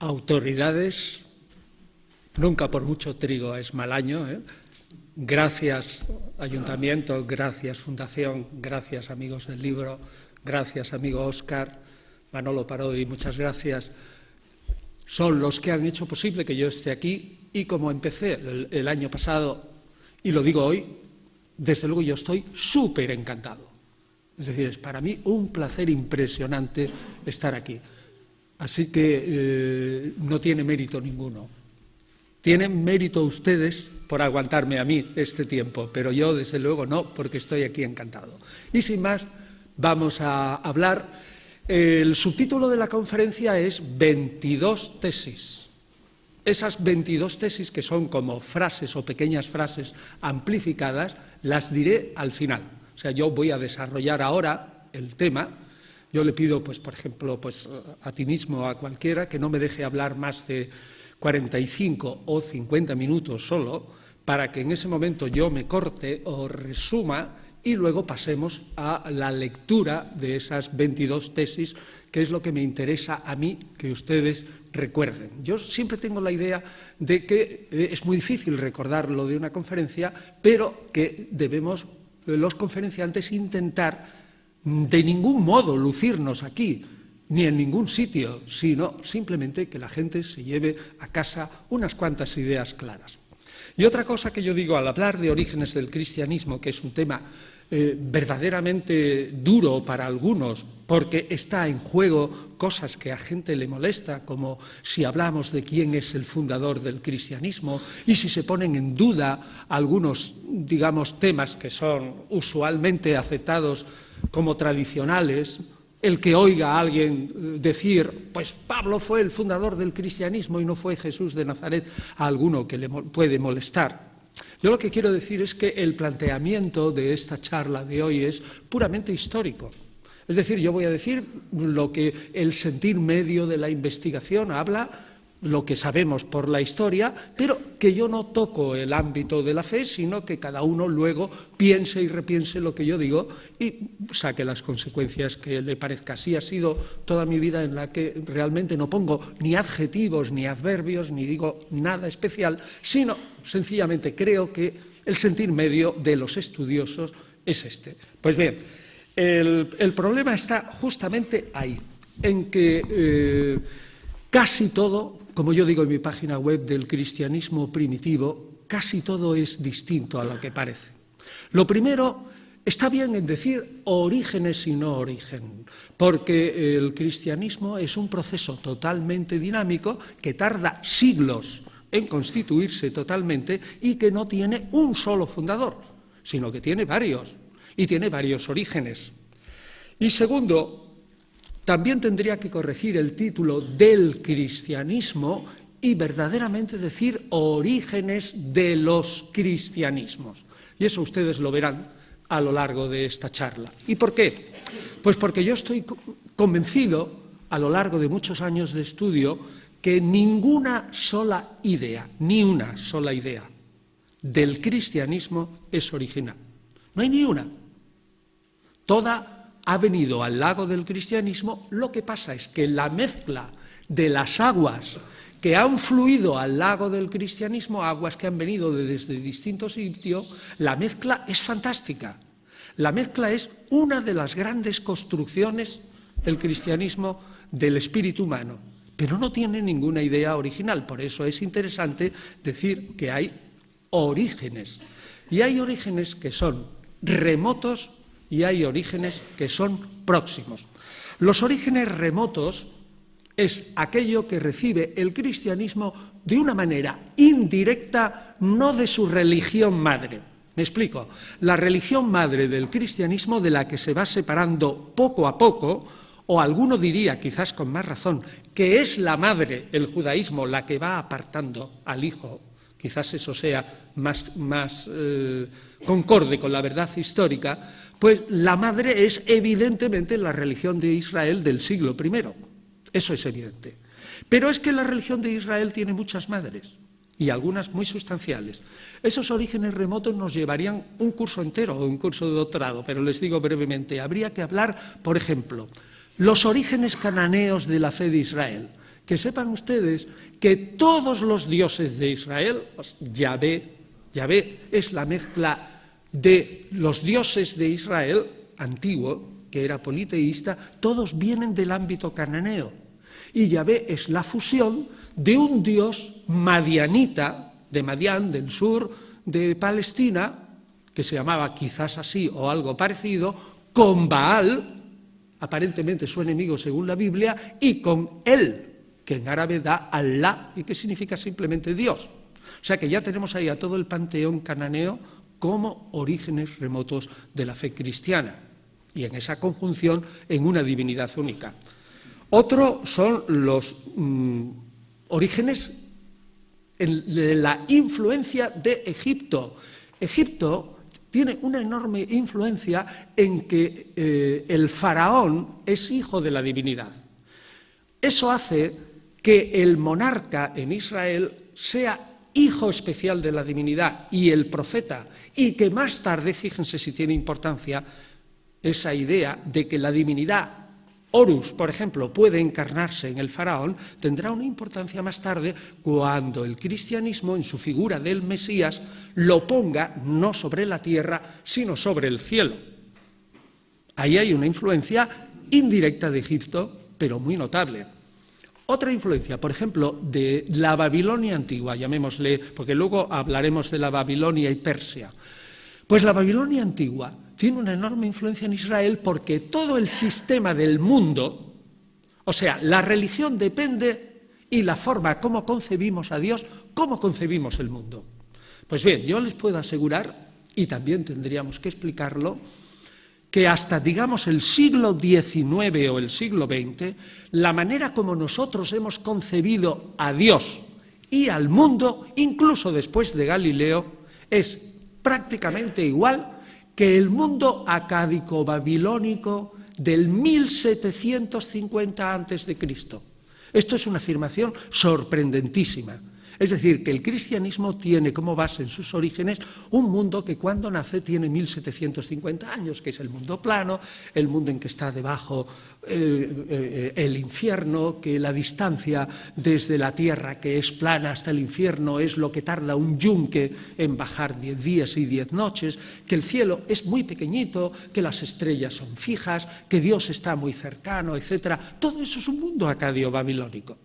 autoridades, nunca por mucho trigo es mal año, ¿eh? Gracias Ayuntamiento, gracias Fundación, gracias amigos del libro, gracias amigo Óscar, Manolo Parodi, muchas gracias. Son los que han hecho posible que yo esté aquí y como empecé el año pasado, y lo digo hoy, desde luego yo estoy súper encantado. Es decir, es para mí un placer impresionante estar aquí. Así que no tiene mérito ninguno. Tienen mérito ustedes por aguantarme a mí este tiempo, pero yo desde luego no, porque estoy aquí encantado. Y sin más, vamos a hablar. El subtítulo de la conferencia es 22 tesis. Esas 22 tesis, que son como frases o pequeñas frases amplificadas, las diré al final. O sea, yo voy a desarrollar ahora el tema. Yo le pido, pues, por ejemplo, pues, a ti mismo, a cualquiera, que no me deje hablar más de 45 o 50 minutos solo, para que en ese momento yo me corte o resuma y luego pasemos a la lectura de esas 22 tesis, que es lo que me interesa a mí que ustedes recuerden. Yo siempre tengo la idea de que es muy difícil recordar lo de una conferencia, pero que debemos, los conferenciantes, intentar de ningún modo lucirnos aquí, ni en ningún sitio, sino simplemente que la gente se lleve a casa unas cuantas ideas claras. Y otra cosa que yo digo al hablar de orígenes del cristianismo, que es un tema verdaderamente duro para algunos, porque está en juego cosas que a gente le molesta, como si hablamos de quién es el fundador del cristianismo y si se ponen en duda algunos, digamos, temas que son usualmente aceptados como tradicionales. El que oiga a alguien decir, pues Pablo fue el fundador del cristianismo y no fue Jesús de Nazaret, a alguno que le puede molestar. Yo lo que quiero decir es que el planteamiento de esta charla de hoy es puramente histórico. Es decir, yo voy a decir lo que el sentir medio de la investigación habla, lo que sabemos por la historia, pero que yo no toco el ámbito de la fe, sino que cada uno luego piense y repiense lo que yo digo y saque las consecuencias que le parezca. Así ha sido toda mi vida, en la que realmente no pongo ni adjetivos ni adverbios, ni digo nada especial, sino sencillamente creo que el sentir medio de los estudiosos es este. Pues bien, el problema está justamente ahí, en que casi todo, como yo digo en mi página web del cristianismo primitivo, casi todo es distinto a lo que parece. Lo primero, está bien en decir orígenes y no origen, porque el cristianismo es un proceso totalmente dinámico que tarda siglos en constituirse totalmente y que no tiene un solo fundador, sino que tiene varios, y tiene varios orígenes. Y segundo, también tendría que corregir el título del cristianismo y verdaderamente decir orígenes de los cristianismos. Y eso ustedes lo verán a lo largo de esta charla. ¿Y por qué? Pues porque yo estoy convencido, a lo largo de muchos años de estudio, que ninguna sola idea, ni una sola idea del cristianismo es original. No hay ni una. Toda ha venido al lago del cristianismo. Lo que pasa es que la mezcla de las aguas que han fluido al lago del cristianismo, aguas que han venido desde distintos sitios, la mezcla es fantástica. La mezcla es una de las grandes construcciones del cristianismo del espíritu humano, pero no tiene ninguna idea original. Por eso es interesante decir que hay orígenes. Y hay orígenes que son remotos y hay orígenes que son próximos. Los orígenes remotos es aquello que recibe el cristianismo de una manera indirecta, no de su religión madre. Me explico. La religión madre del cristianismo, de la que se va separando poco a poco, o alguno diría, quizás con más razón, que es la madre, el judaísmo, la que va apartando al hijo. Quizás eso sea más concorde con la verdad histórica. Pues la madre es evidentemente la religión de Israel del siglo I. Eso es evidente. Pero es que la religión de Israel tiene muchas madres, y algunas muy sustanciales. Esos orígenes remotos nos llevarían un curso entero o un curso de doctorado, pero les digo brevemente. Habría que hablar, por ejemplo, los orígenes cananeos de la fe de Israel. que sepan ustedes que todos los dioses de Israel, pues Yahvé es la mezcla de los dioses de Israel antiguo, que era politeísta, todos vienen del ámbito cananeo. Y Yahvé es la fusión de un dios madianita, de Madián, del sur de Palestina, que se llamaba quizás así o algo parecido, con Baal, aparentemente su enemigo según la Biblia, y con él, que en árabe da Alá, y que significa simplemente Dios. O sea que ya tenemos ahí a todo el panteón cananeo como orígenes remotos de la fe cristiana, y en esa conjunción en una divinidad única. Otro son los orígenes en la influencia de Egipto. Egipto tiene una enorme influencia en que el faraón es hijo de la divinidad. Eso hace que el monarca en Israel sea hijo especial de la divinidad y el profeta, y que más tarde, fíjense si tiene importancia esa idea de que la divinidad Horus, por ejemplo, puede encarnarse en el faraón, tendrá una importancia más tarde cuando el cristianismo, en su figura del Mesías, lo ponga no sobre la tierra, sino sobre el cielo. Ahí hay una influencia indirecta de Egipto, pero muy notable. Otra influencia, por ejemplo, de la Babilonia antigua, llamémosle, porque luego hablaremos de la Babilonia y Persia. Pues la Babilonia antigua tiene una enorme influencia en Israel porque todo el sistema del mundo, o sea, la religión depende y la forma como concebimos a Dios, cómo concebimos el mundo. Pues bien, yo les puedo asegurar, y también tendríamos que explicarlo, que hasta, digamos, el siglo XIX o el siglo XX, la manera como nosotros hemos concebido a Dios y al mundo, incluso después de Galileo, es prácticamente igual que el mundo acádico-babilónico del 1750 a.C. Esto es una afirmación sorprendentísima. Es decir, que el cristianismo tiene como base en sus orígenes un mundo que cuando nace tiene 1750 años, que es el mundo plano, el mundo en que está debajo el infierno, que la distancia desde la tierra, que es plana, hasta el infierno es lo que tarda un yunque en bajar 10 días y 10 noches, que el cielo es muy pequeñito, que las estrellas son fijas, que Dios está muy cercano, etc. Todo eso es un mundo acadio-babilónico.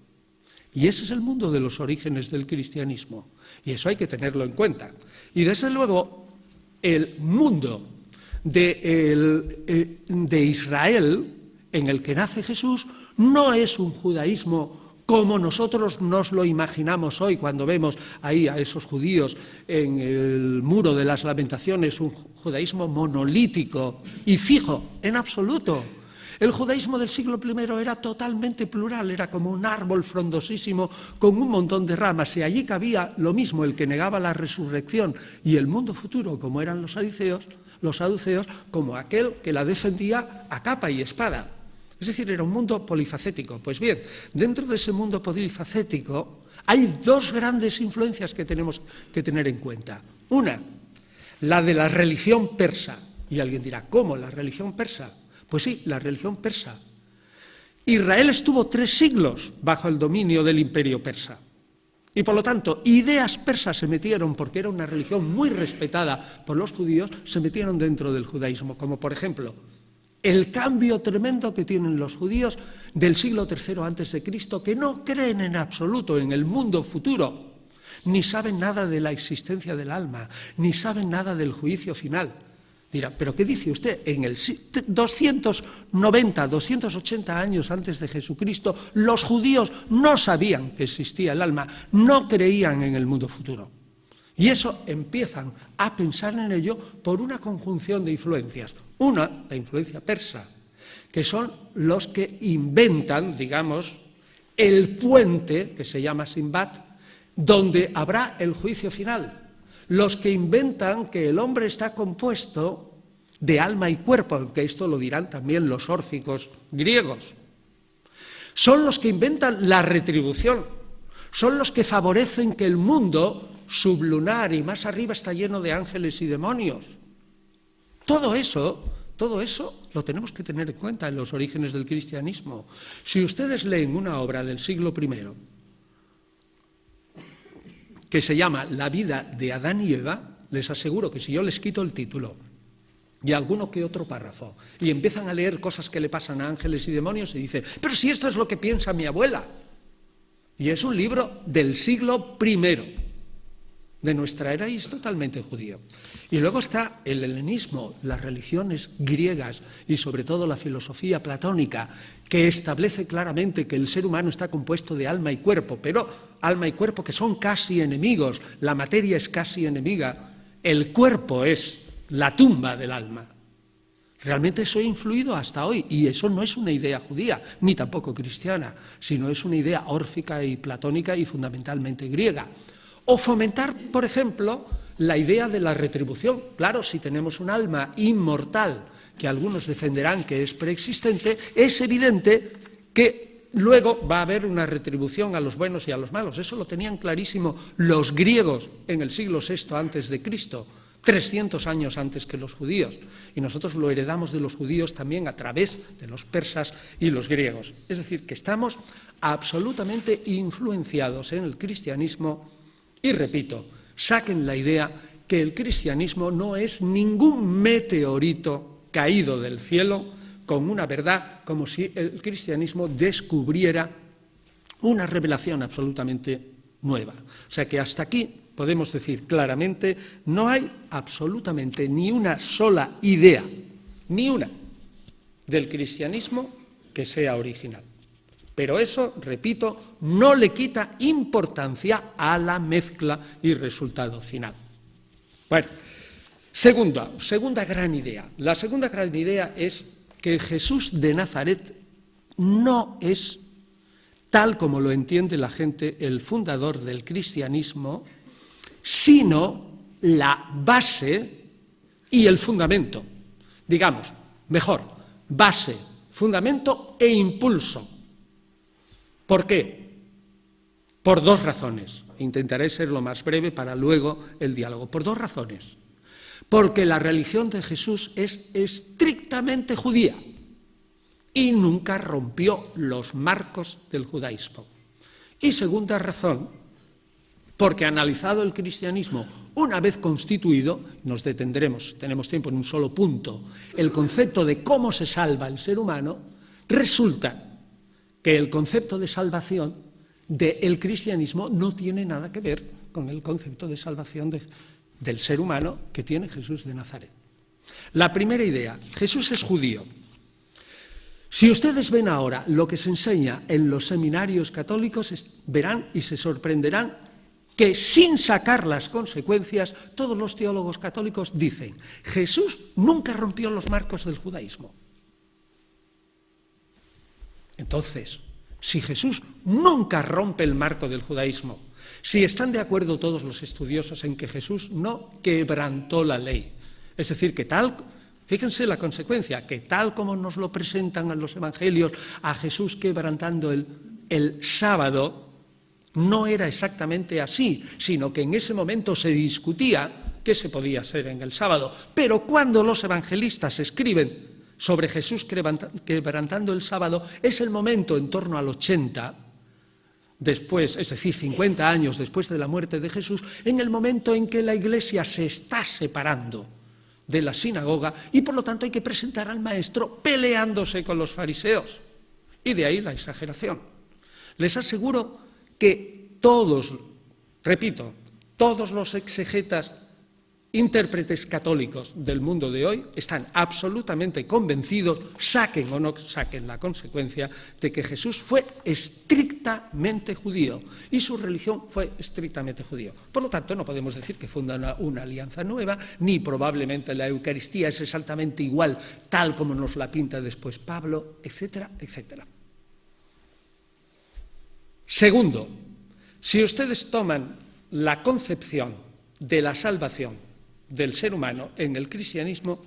Y ese es el mundo de los orígenes del cristianismo, y eso hay que tenerlo en cuenta. Y desde luego, el mundo de Israel, en el que nace Jesús, no es un judaísmo como nosotros nos lo imaginamos hoy cuando vemos ahí a esos judíos en el Muro de las Lamentaciones, un judaísmo monolítico y fijo, en absoluto. El judaísmo del siglo I era totalmente plural, era como un árbol frondosísimo con un montón de ramas, y allí cabía lo mismo el que negaba la resurrección y el mundo futuro, como eran los saduceos, como aquel que la defendía a capa y espada. Es decir, era un mundo polifacético. Pues bien, dentro de ese mundo polifacético hay dos grandes influencias que tenemos que tener en cuenta. Una, la de la religión persa. Y alguien dirá, ¿cómo la religión persa? Pues sí, la religión persa. Israel estuvo 3 siglos bajo el dominio del imperio persa. Y por lo tanto, ideas persas se metieron, porque era una religión muy respetada por los judíos, se metieron dentro del judaísmo, como por ejemplo el cambio tremendo que tienen los judíos del siglo III a.C., que no creen en absoluto en el mundo futuro, ni saben nada de la existencia del alma, ni saben nada del juicio final. Dirá, ¿pero qué dice usted? En el 290, 280 años antes de Jesucristo, los judíos no sabían que existía el alma, no creían en el mundo futuro. Y eso empiezan a pensar en ello por una conjunción de influencias. Una, la influencia persa, que son los que inventan, digamos, el puente, que se llama Sinbad, donde habrá el juicio final. Los que inventan que el hombre está compuesto de alma y cuerpo, aunque esto lo dirán también los órficos griegos. Son los que inventan la retribución, son los que favorecen que el mundo sublunar y más arriba está lleno de ángeles y demonios. Todo eso Todo eso lo tenemos que tener en cuenta en los orígenes del cristianismo. Si ustedes leen una obra del siglo I que se llama La vida de Adán y Eva, les aseguro que si yo les quito el título y alguno que otro párrafo y empiezan a leer cosas que le pasan a ángeles y demonios, y dice, pero si esto es lo que piensa mi abuela. Y es un libro del siglo I de nuestra era y es totalmente judío. Y luego está el helenismo, las religiones griegas y sobre todo la filosofía platónica, que establece claramente que el ser humano está compuesto de alma y cuerpo, pero alma y cuerpo que son casi enemigos, la materia es casi enemiga, el cuerpo es la tumba del alma. Realmente eso ha influido hasta hoy, y eso no es una idea judía, ni tampoco cristiana, sino es una idea órfica y platónica y fundamentalmente griega. O fomentar, por ejemplo, la idea de la retribución. Claro, si tenemos un alma inmortal, que algunos defenderán que es preexistente, es evidente que luego va a haber una retribución a los buenos y a los malos. Eso lo tenían clarísimo los griegos en el siglo VI antes de Cristo, 300 años antes que los judíos. Y nosotros lo heredamos de los judíos también a través de los persas y los griegos. Es decir, que estamos absolutamente influenciados en el cristianismo. Y repito, saquen la idea que el cristianismo no es ningún meteorito caído del cielo con una verdad, como si el cristianismo descubriera una revelación absolutamente nueva. O sea que hasta aquí podemos decir claramente, no hay absolutamente ni una sola idea, ni una, del cristianismo que sea original. Pero eso, repito, no le quita importancia a la mezcla y resultado final. Bueno, segunda gran idea. La segunda gran idea es que Jesús de Nazaret no es, tal como lo entiende la gente, el fundador del cristianismo, sino la base y el fundamento. Digamos, mejor, base, fundamento e impulso. ¿Por qué? Por dos razones. Intentaré ser lo más breve para luego el diálogo. Por dos razones. Porque la religión de Jesús es estrictamente judía y nunca rompió los marcos del judaísmo. Y segunda razón, porque analizado el cristianismo una vez constituido, nos detendremos, tenemos tiempo en un solo punto, el concepto de cómo se salva el ser humano, resulta que el concepto de salvación del cristianismo no tiene nada que ver con el concepto de salvación del ser humano que tiene Jesús de Nazaret. La primera idea, Jesús es judío. Si ustedes ven ahora lo que se enseña en los seminarios católicos, verán y se sorprenderán que sin sacar las consecuencias, todos los teólogos católicos dicen, Jesús nunca rompió los marcos del judaísmo. Entonces, si Jesús nunca rompe el marco del judaísmo, si están de acuerdo todos los estudiosos en que Jesús no quebrantó la ley, es decir, que tal, fíjense la consecuencia, que tal como nos lo presentan en los evangelios, a Jesús quebrantando el sábado, no era exactamente así, sino que en ese momento se discutía qué se podía hacer en el sábado. Pero cuando los evangelistas escriben sobre Jesús quebrantando el sábado, es el momento en torno al 80, después, es decir, 50 años después de la muerte de Jesús, en el momento en que la Iglesia se está separando de la sinagoga y por lo tanto hay que presentar al maestro peleándose con los fariseos. Y de ahí la exageración. Les aseguro que todos, repito, todos los exegetas, intérpretes católicos del mundo de hoy están absolutamente convencidos, saquen o no saquen la consecuencia, de que Jesús fue estrictamente judío y su religión fue estrictamente judío. Por lo tanto, no podemos decir que funda una alianza nueva, ni probablemente la Eucaristía es exactamente igual, tal como nos la pinta después Pablo, etcétera, etcétera. Segundo, si ustedes toman la concepción de la salvación del ser humano en el cristianismo,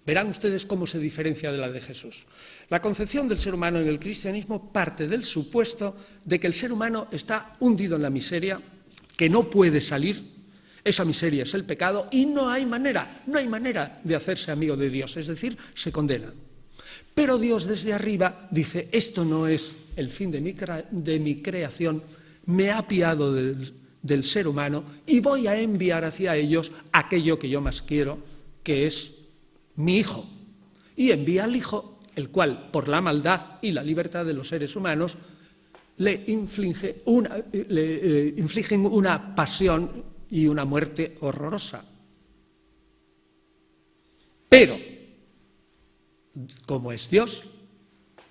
verán ustedes cómo se diferencia de la de Jesús. La concepción del ser humano en el cristianismo parte del supuesto de que el ser humano está hundido en la miseria, que no puede salir, Esa miseria es el pecado y no hay manera de hacerse amigo de Dios, es decir, se condena. Pero Dios desde arriba dice, esto no es el fin de mi creación, me ha apiado del ser humano y voy a enviar hacia ellos aquello que yo más quiero, que es mi Hijo. Y envía al Hijo, el cual, por la maldad y la libertad de los seres humanos, le infligen una pasión y una muerte horrorosa. Pero, como es Dios,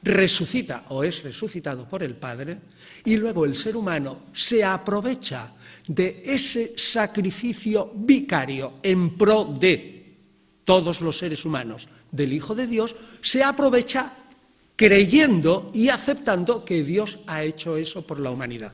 resucita o es resucitado por el Padre, y luego el ser humano se aprovecha de ese sacrificio vicario en pro de todos los seres humanos del Hijo de Dios, se aprovecha creyendo y aceptando que Dios ha hecho eso por la humanidad.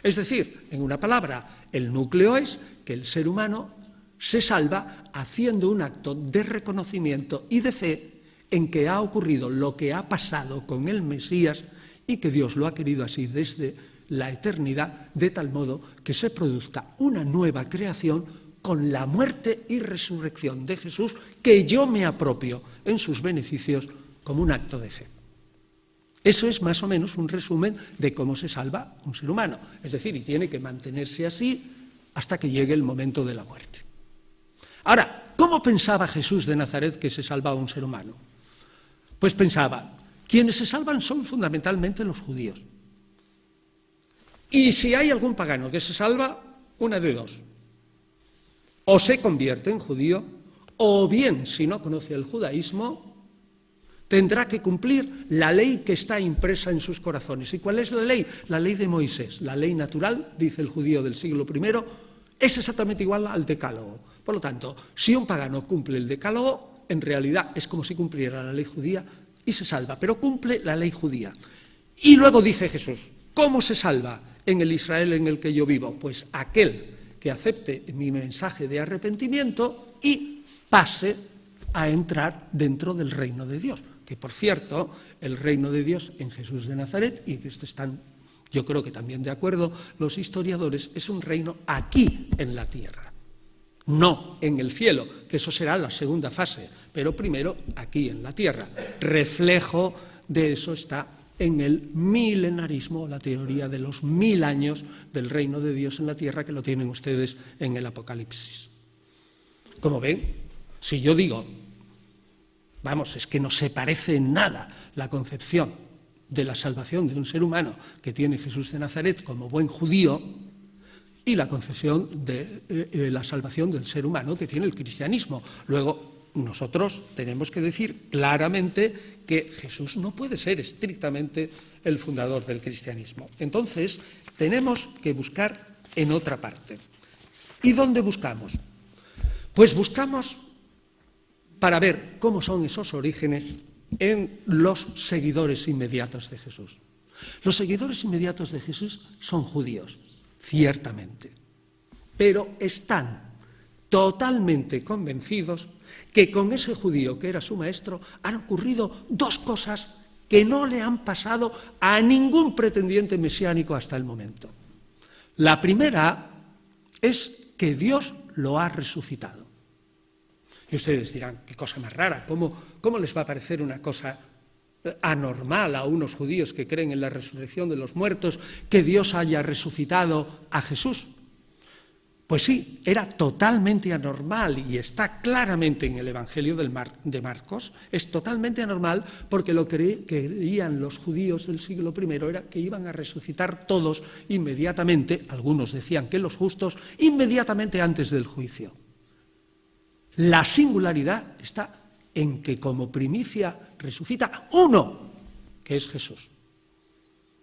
Es decir, en una palabra, el núcleo es que el ser humano se salva haciendo un acto de reconocimiento y de fe en que ha ocurrido lo que ha pasado con el Mesías y que Dios lo ha querido así desde la eternidad, de tal modo que se produzca una nueva creación con la muerte y resurrección de Jesús, que yo me apropio en sus beneficios como un acto de fe. Eso es más o menos un resumen de cómo se salva un ser humano. Es decir, y tiene que mantenerse así hasta que llegue el momento de la muerte. Ahora, ¿cómo pensaba Jesús de Nazaret que se salvaba un ser humano? Pues pensaba, quienes se salvan son fundamentalmente los judíos. Y si hay algún pagano que se salva, una de dos. O se convierte en judío, o bien, si no conoce el judaísmo, tendrá que cumplir la ley que está impresa en sus corazones. ¿Y cuál es la ley? La ley de Moisés. La ley natural, dice el judío del siglo I, es exactamente igual al decálogo. Por lo tanto, si un pagano cumple el decálogo, en realidad es como si cumpliera la ley judía y se salva, pero cumple la ley judía. Y luego dice Jesús, ¿cómo se salva en el Israel en el que yo vivo? Pues aquel que acepte mi mensaje de arrepentimiento y pase a entrar dentro del reino de Dios. Que, por cierto, el reino de Dios en Jesús de Nazaret, y que esto están, yo creo que también de acuerdo los historiadores, es un reino aquí en la tierra, no en el cielo, que eso será la segunda fase, pero primero aquí en la tierra. Reflejo de eso está en el milenarismo, la teoría de los 1000 años del reino de Dios en la tierra, que lo tienen ustedes en el Apocalipsis. Como ven, si yo digo, vamos, es que no se parece en nada la concepción de la salvación de un ser humano que tiene Jesús de Nazaret como buen judío y la concepción de la salvación del ser humano que tiene el cristianismo. Luego, nosotros tenemos que decir claramente que Jesús no puede ser estrictamente el fundador del cristianismo. Entonces, tenemos que buscar en otra parte. ¿Y dónde buscamos? Pues buscamos para ver cómo son esos orígenes en los seguidores inmediatos de Jesús. Los seguidores inmediatos de Jesús son judíos, ciertamente, pero están totalmente convencidos que con ese judío que era su maestro han ocurrido dos cosas que no le han pasado a ningún pretendiente mesiánico hasta el momento. La primera es que Dios lo ha resucitado. Y ustedes dirán, qué cosa más rara, ¿cómo les va a parecer una cosa anormal a unos judíos que creen en la resurrección de los muertos que Dios haya resucitado a Jesús? Pues sí, era totalmente anormal y está claramente en el Evangelio de Marcos, es totalmente anormal porque lo que creían los judíos del siglo I era que iban a resucitar todos inmediatamente, algunos decían que los justos, inmediatamente antes del juicio. La singularidad está en que como primicia resucita uno, que es Jesús.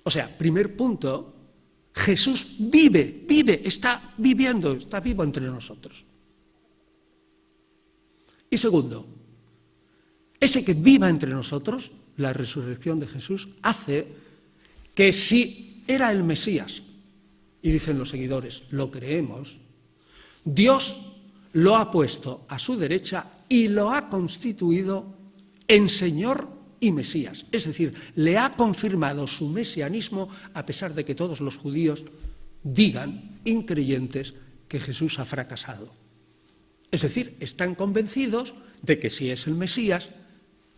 O sea, primer punto, Jesús vive, está viviendo, está vivo entre nosotros. Y segundo, ese que viva entre nosotros, la resurrección de Jesús, hace que si era el Mesías, y dicen los seguidores, lo creemos, Dios lo ha puesto a su derecha y lo ha constituido en Señor y Mesías. Es decir, le ha confirmado su mesianismo a pesar de que todos los judíos digan, increyentes, que Jesús ha fracasado. Es decir, están convencidos de que sí es el Mesías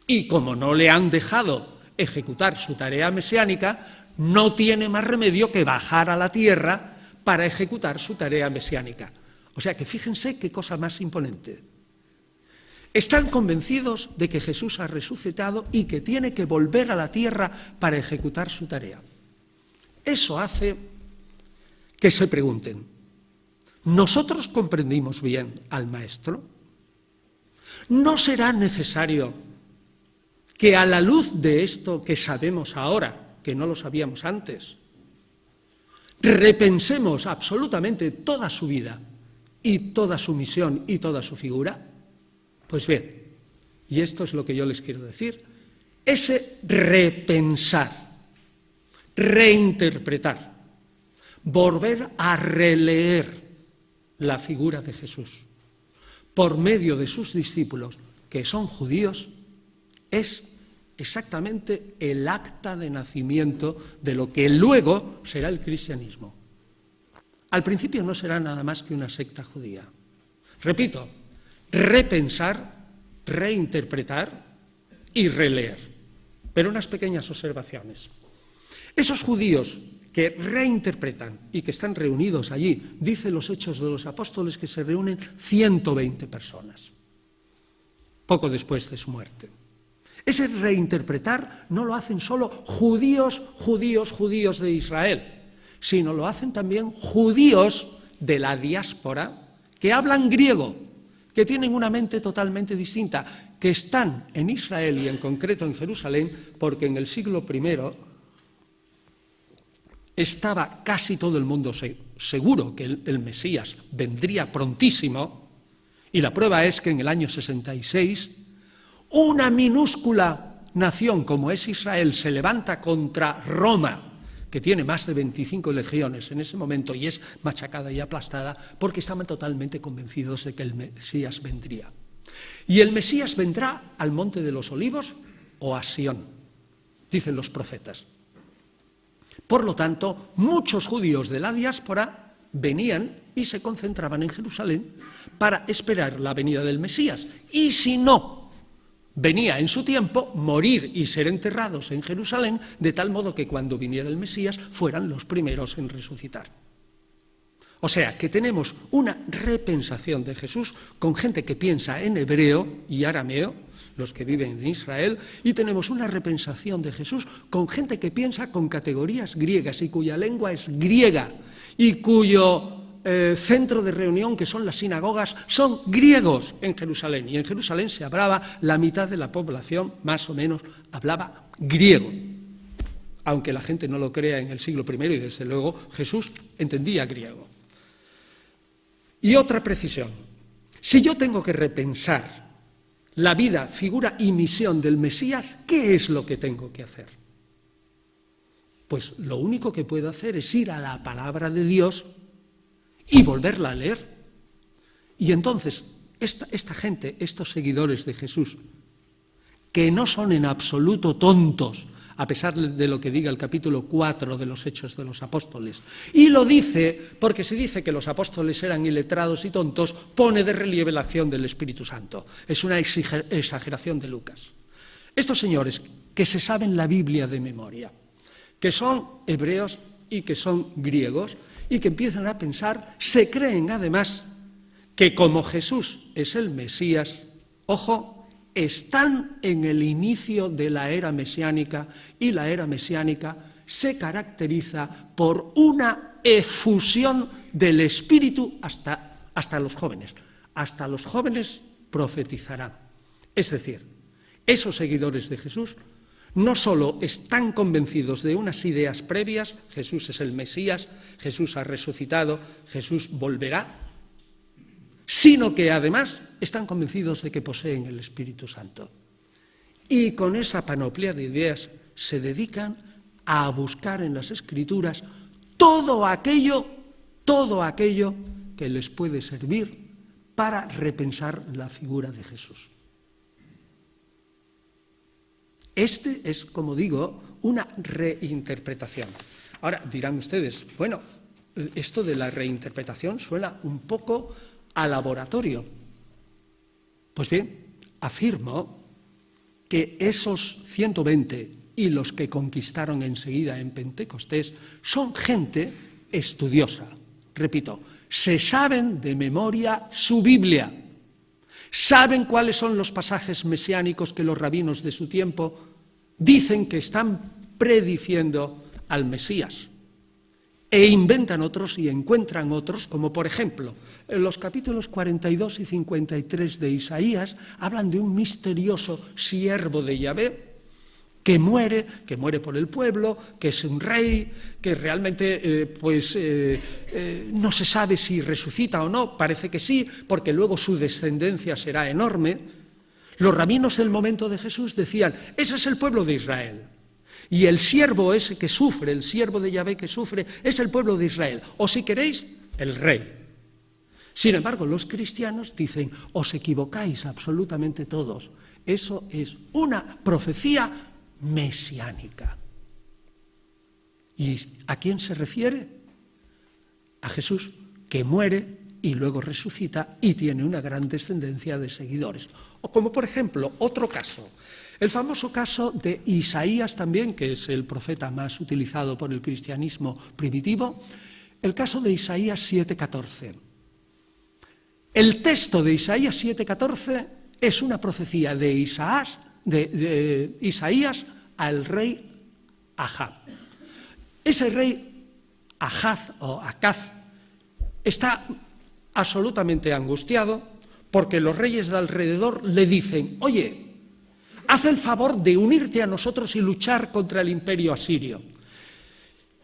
y como no le han dejado ejecutar su tarea mesiánica, no tiene más remedio que bajar a la tierra para ejecutar su tarea mesiánica. O sea que fíjense qué cosa más imponente. Están convencidos de que Jesús ha resucitado y que tiene que volver a la tierra para ejecutar su tarea. Eso hace que se pregunten, ¿nosotros comprendimos bien al Maestro? ¿No será necesario que a la luz de esto que sabemos ahora, que no lo sabíamos antes, repensemos absolutamente toda su vida y toda su misión y toda su figura? Pues bien, y esto es lo que yo les quiero decir, ese repensar, reinterpretar, volver a releer la figura de Jesús por medio de sus discípulos, que son judíos, es exactamente el acta de nacimiento de lo que luego será el cristianismo. Al principio no será nada más que una secta judía. Repito, repensar, reinterpretar y releer. Pero unas pequeñas observaciones. Esos judíos que reinterpretan y que están reunidos allí, dice los Hechos de los Apóstoles que se reúnen 120 personas, poco después de su muerte. Ese reinterpretar no lo hacen solo judíos de Israel, sino lo hacen también judíos de la diáspora que hablan griego, que tienen una mente totalmente distinta, que están en Israel y en concreto en Jerusalén, porque en el siglo I estaba casi todo el mundo seguro que el Mesías vendría prontísimo, y la prueba es que en el año 66 una minúscula nación como es Israel se levanta contra Roma, que tiene más de 25 legiones en ese momento y es machacada y aplastada porque estaban totalmente convencidos de que el Mesías vendría. Y el Mesías vendrá al Monte de los Olivos o a Sión, dicen los profetas. Por lo tanto, muchos judíos de la diáspora venían y se concentraban en Jerusalén para esperar la venida del Mesías. Y si no venía en su tiempo, morir y ser enterrados en Jerusalén, de tal modo que cuando viniera el Mesías fueran los primeros en resucitar. O sea, que tenemos una repensación de Jesús con gente que piensa en hebreo y arameo, los que viven en Israel, y tenemos una repensación de Jesús con gente que piensa con categorías griegas y cuya lengua es griega y cuyo centro de reunión, que son las sinagogas, son griegos en Jerusalén. Y en Jerusalén se hablaba, la mitad de la población, más o menos, hablaba griego. Aunque la gente no lo crea en el siglo I, y desde luego Jesús entendía griego. Y otra precisión. Si yo tengo que repensar la vida, figura y misión del Mesías, ¿qué es lo que tengo que hacer? Pues lo único que puedo hacer es ir a la palabra de Dios y volverla a leer. Y entonces, esta gente, estos seguidores de Jesús, que no son en absoluto tontos, a pesar de lo que diga el capítulo 4 de los Hechos de los Apóstoles, y lo dice porque se dice que los apóstoles eran iletrados y tontos, pone de relieve la acción del Espíritu Santo. Es una exageración de Lucas. Estos señores que se saben la Biblia de memoria, que son hebreos y que son griegos, y que empiezan a pensar, se creen además que como Jesús es el Mesías, ojo, están en el inicio de la era mesiánica, y la era mesiánica se caracteriza por una efusión del Espíritu hasta los jóvenes. Hasta los jóvenes profetizarán. Es decir, esos seguidores de Jesús no solo están convencidos de unas ideas previas, Jesús es el Mesías, Jesús ha resucitado, Jesús volverá, sino que además están convencidos de que poseen el Espíritu Santo. Y con esa panoplia de ideas se dedican a buscar en las Escrituras todo aquello que les puede servir para repensar la figura de Jesús. Este es, como digo, una reinterpretación. Ahora dirán ustedes, bueno, esto de la reinterpretación suena un poco a laboratorio. Pues bien, afirmo que esos 120 y los que conquistaron enseguida en Pentecostés son gente estudiosa. Repito, se saben de memoria su Biblia, saben cuáles son los pasajes mesiánicos que los rabinos de su tiempo dicen que están prediciendo al Mesías. E inventan otros y encuentran otros, como por ejemplo, en los capítulos 42 y 53 de Isaías hablan de un misterioso siervo de Yahvé que muere por el pueblo, que es un rey, que realmente no se sabe si resucita o no, parece que sí, porque luego su descendencia será enorme. Los rabinos del momento de Jesús decían, ese es el pueblo de Israel. Y el siervo ese que sufre, el siervo de Yahvé que sufre, es el pueblo de Israel. O si queréis, el rey. Sin embargo, los cristianos dicen, os equivocáis absolutamente todos. Eso es una profecía mesiánica. ¿Y a quién se refiere? A Jesús, que muere y luego resucita y tiene una gran descendencia de seguidores. O como por ejemplo, otro caso, el famoso caso de Isaías también, que es el profeta más utilizado por el cristianismo primitivo, el caso de Isaías 7:14. El texto de Isaías 7:14 es una profecía de Isaías al rey Ahab. Ese rey Ahaz o Acaz está absolutamente angustiado porque los reyes de alrededor le dicen, oye, haz el favor de unirte a nosotros y luchar contra el imperio asirio.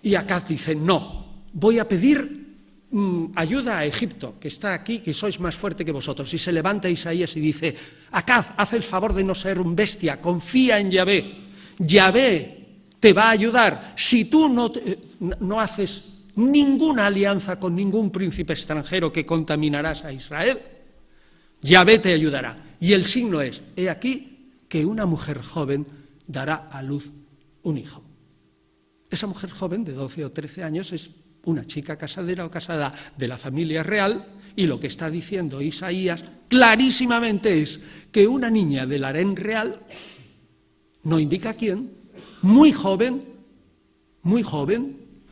Y Acaz dice, no, voy a pedir ayuda a Egipto, que está aquí, que sois más fuerte que vosotros. Y se levanta Isaías y dice, Acaz, haz el favor de no ser un bestia, confía en Yahvé. Yahvé te va a ayudar. Si tú no haces ninguna alianza con ningún príncipe extranjero que contaminarás a Israel, Yahvé te ayudará. Y el signo es, he aquí, que una mujer joven dará a luz un hijo. Esa mujer joven de 12 o 13 años es una chica casadera o casada de la familia real y lo que está diciendo Isaías clarísimamente es que una niña del harén real, no indica quién, muy joven,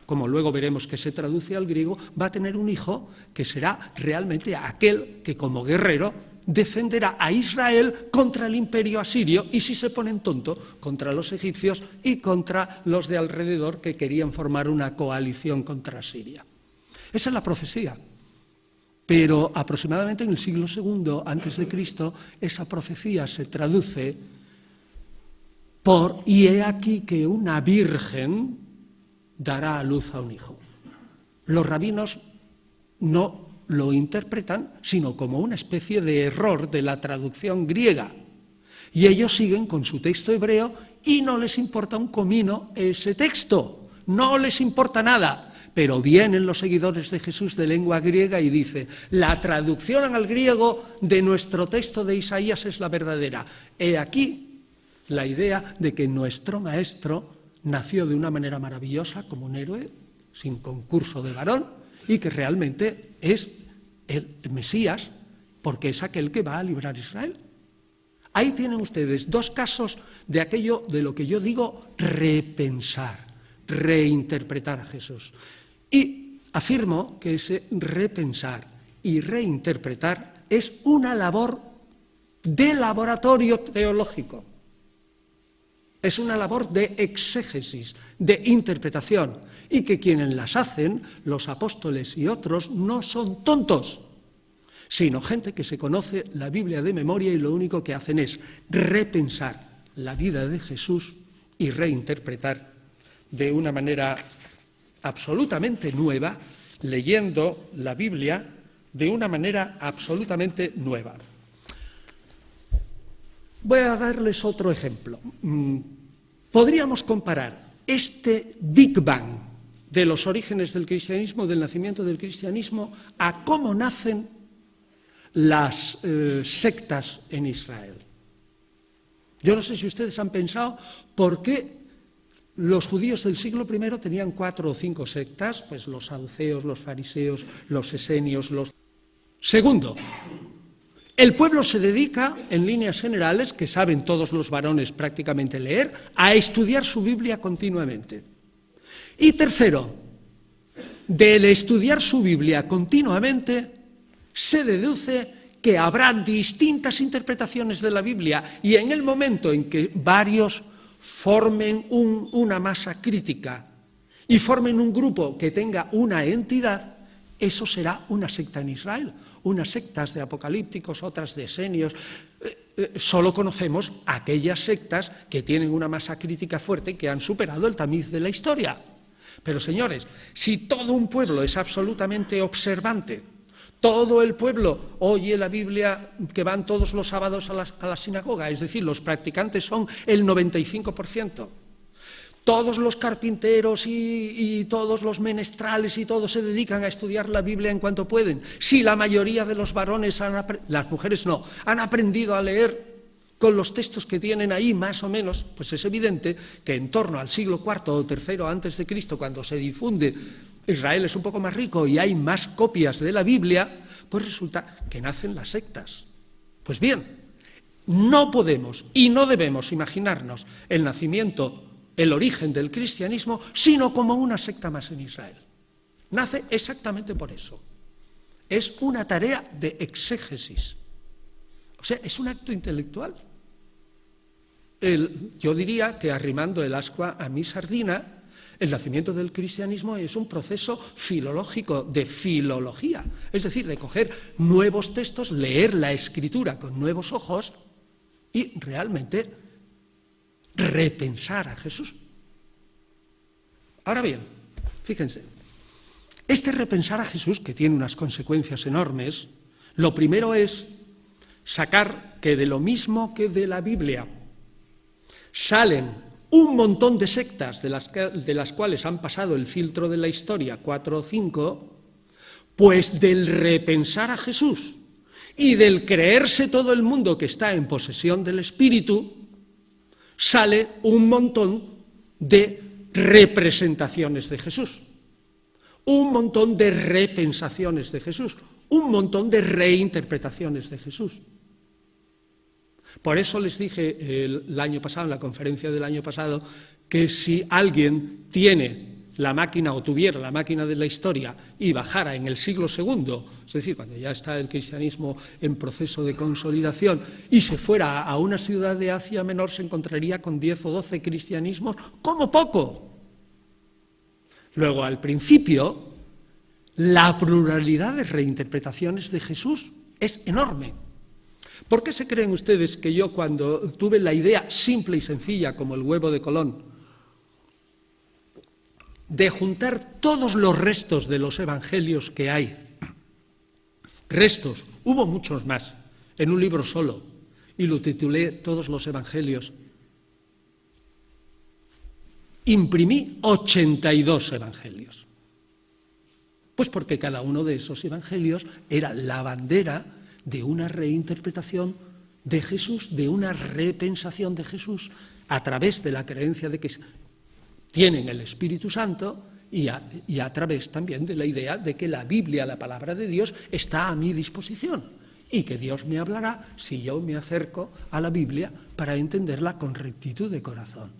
como luego veremos que se traduce al griego, va a tener un hijo que será realmente aquel que como guerrero defenderá a Israel contra el imperio asirio y, si se ponen tonto, contra los egipcios y contra los de alrededor que querían formar una coalición contra Siria. Esa es la profecía. Pero aproximadamente en el siglo II a.C. esa profecía se traduce por y he aquí que una virgen dará a luz a un hijo. Los rabinos no lo interpretan, sino como una especie de error de la traducción griega. Y ellos siguen con su texto hebreo y no les importa un comino ese texto, no les importa nada. Pero vienen los seguidores de Jesús de lengua griega y dice, la traducción al griego de nuestro texto de Isaías es la verdadera. He aquí la idea de que nuestro maestro nació de una manera maravillosa como un héroe, sin concurso de varón, y que realmente es el Mesías, porque es aquel que va a librar a Israel. Ahí tienen ustedes dos casos de aquello de lo que yo digo repensar, reinterpretar a Jesús. Y afirmo que ese repensar y reinterpretar es una labor de laboratorio teológico. Es una labor de exégesis, de interpretación, y que quienes las hacen, los apóstoles y otros, no son tontos, sino gente que se conoce la Biblia de memoria y lo único que hacen es repensar la vida de Jesús y reinterpretar de una manera absolutamente nueva, leyendo la Biblia de una manera absolutamente nueva. Voy a darles otro ejemplo. Podríamos comparar este Big Bang de los orígenes del cristianismo, del nacimiento del cristianismo, a cómo nacen las sectas en Israel. Yo no sé si ustedes han pensado por qué Los judíos del siglo I tenían 4 o 5 sectas, pues los saduceos, los fariseos, los esenios, los... Segundo, el pueblo se dedica, en líneas generales, que saben todos los varones prácticamente leer, a estudiar su Biblia continuamente. Y tercero, del estudiar su Biblia continuamente, se deduce que habrá distintas interpretaciones de la Biblia, y en el momento en que varios formen una masa crítica y formen un grupo que tenga una entidad, eso será una secta en Israel. Unas sectas de apocalípticos, otras de esenios. Solo conocemos aquellas sectas que tienen una masa crítica fuerte y que han superado el tamiz de la historia. Pero, señores, si todo un pueblo es absolutamente observante, todo el pueblo oye la Biblia, que van todos los sábados a la sinagoga, es decir, los practicantes son el 95%. Todos los carpinteros y todos los menestrales y todos se dedican a estudiar la Biblia en cuanto pueden. Si la mayoría de los varones, las mujeres no, han aprendido a leer con los textos que tienen ahí, más o menos, pues es evidente que en torno al siglo IV o III antes de Cristo, cuando se difunde, Israel es un poco más rico y hay más copias de la Biblia, pues resulta que nacen las sectas. Pues bien, no podemos y no debemos imaginarnos el nacimiento, el origen del cristianismo, sino como una secta más en Israel. Nace exactamente por eso. Es una tarea de exégesis. O sea, es un acto intelectual. Yo diría que, arrimando el ascua a mi sardina, el nacimiento del cristianismo es un proceso filológico, de filología, es decir, de coger nuevos textos, leer la escritura con nuevos ojos y realmente repensar a Jesús. Ahora bien, fíjense, este repensar a Jesús, que tiene unas consecuencias enormes, lo primero es sacar que de lo mismo que de la Biblia salen un montón de sectas de las cuales han pasado el filtro de la historia, 4 o 5, pues del repensar a Jesús y del creerse todo el mundo que está en posesión del Espíritu, sale un montón de representaciones de Jesús, un montón de repensaciones de Jesús, un montón de reinterpretaciones de Jesús. Por eso les dije el año pasado, en la conferencia del año pasado, que si alguien tiene la máquina o tuviera la máquina de la historia y bajara en el siglo II, es decir, cuando ya está el cristianismo en proceso de consolidación, y se fuera a una ciudad de Asia Menor, se encontraría con 10 o 12 cristianismos, como poco. Luego, al principio, la pluralidad de reinterpretaciones de Jesús es enorme. ¿Por qué se creen ustedes que yo, cuando tuve la idea simple y sencilla, como el huevo de Colón, de juntar todos los restos de los evangelios que hay, restos, hubo muchos más, en un libro solo, y lo titulé Todos los evangelios, imprimí 82 evangelios? Pues porque cada uno de esos evangelios era la bandera de una reinterpretación de Jesús, de una repensación de Jesús, a través de la creencia de que tienen el Espíritu Santo y a través también de la idea de que la Biblia, la palabra de Dios, está a mi disposición y que Dios me hablará si yo me acerco a la Biblia para entenderla con rectitud de corazón.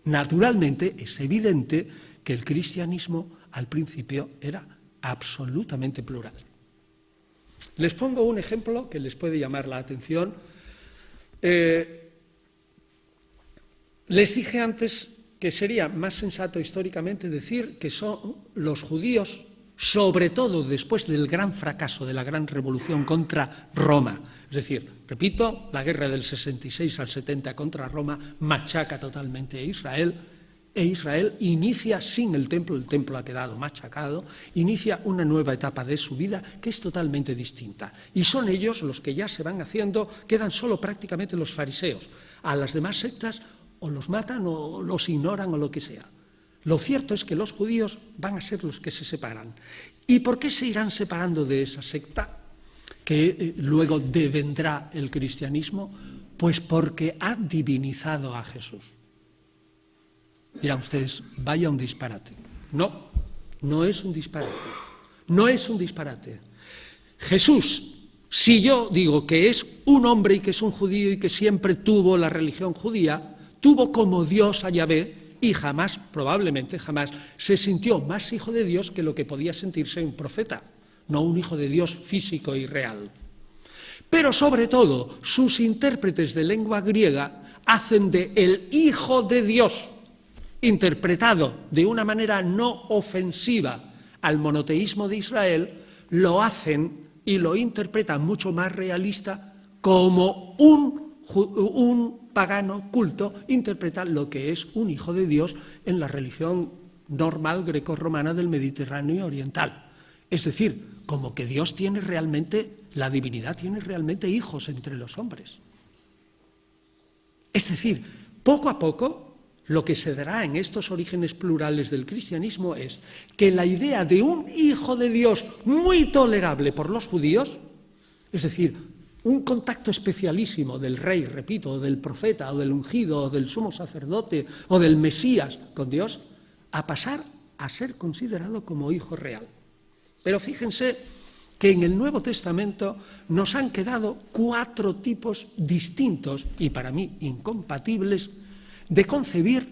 Naturalmente, es evidente que el cristianismo al principio era absolutamente plural. Les pongo un ejemplo que les puede llamar la atención. Les dije antes que sería más sensato históricamente decir que son los judíos, sobre todo después del gran fracaso de la gran revolución contra Roma. Es decir, repito, la guerra del 66 al 70 contra Roma machaca totalmente a Israel, e Israel inicia sin el templo ha quedado machacado, inicia una nueva etapa de su vida que es totalmente distinta. Y son ellos los que ya se van haciendo, quedan solo prácticamente los fariseos. A las demás sectas o los matan o los ignoran o lo que sea. Lo cierto es que los judíos van a ser los que se separan. ¿Y por qué se irán separando de esa secta que luego devendrá el cristianismo? Pues porque ha divinizado a Jesús. Dirán ustedes, vaya un disparate. No, no es un disparate. No es un disparate. Jesús, si yo digo que es un hombre y que es un judío y que siempre tuvo la religión judía, tuvo como Dios a Yahvé y jamás, probablemente jamás, se sintió más hijo de Dios que lo que podía sentirse un profeta, no un hijo de Dios físico y real. Pero sobre todo, sus intérpretes de lengua griega hacen de el Hijo de Dios, interpretado de una manera no ofensiva al monoteísmo de Israel, lo hacen y lo interpretan mucho más realista como un pagano culto interpreta lo que es un hijo de Dios en la religión normal grecorromana del Mediterráneo oriental. Es decir, como que Dios tiene realmente, la divinidad tiene realmente hijos entre los hombres. Es decir, poco a poco, lo que se dará en estos orígenes plurales del cristianismo es que la idea de un hijo de Dios muy tolerable por los judíos, es decir, un contacto especialísimo del rey, repito, o del profeta, o del ungido, o del sumo sacerdote, o del Mesías con Dios, a pasar a ser considerado como hijo real. Pero fíjense que en el Nuevo Testamento nos han quedado 4 tipos distintos, y para mí incompatibles, de concebir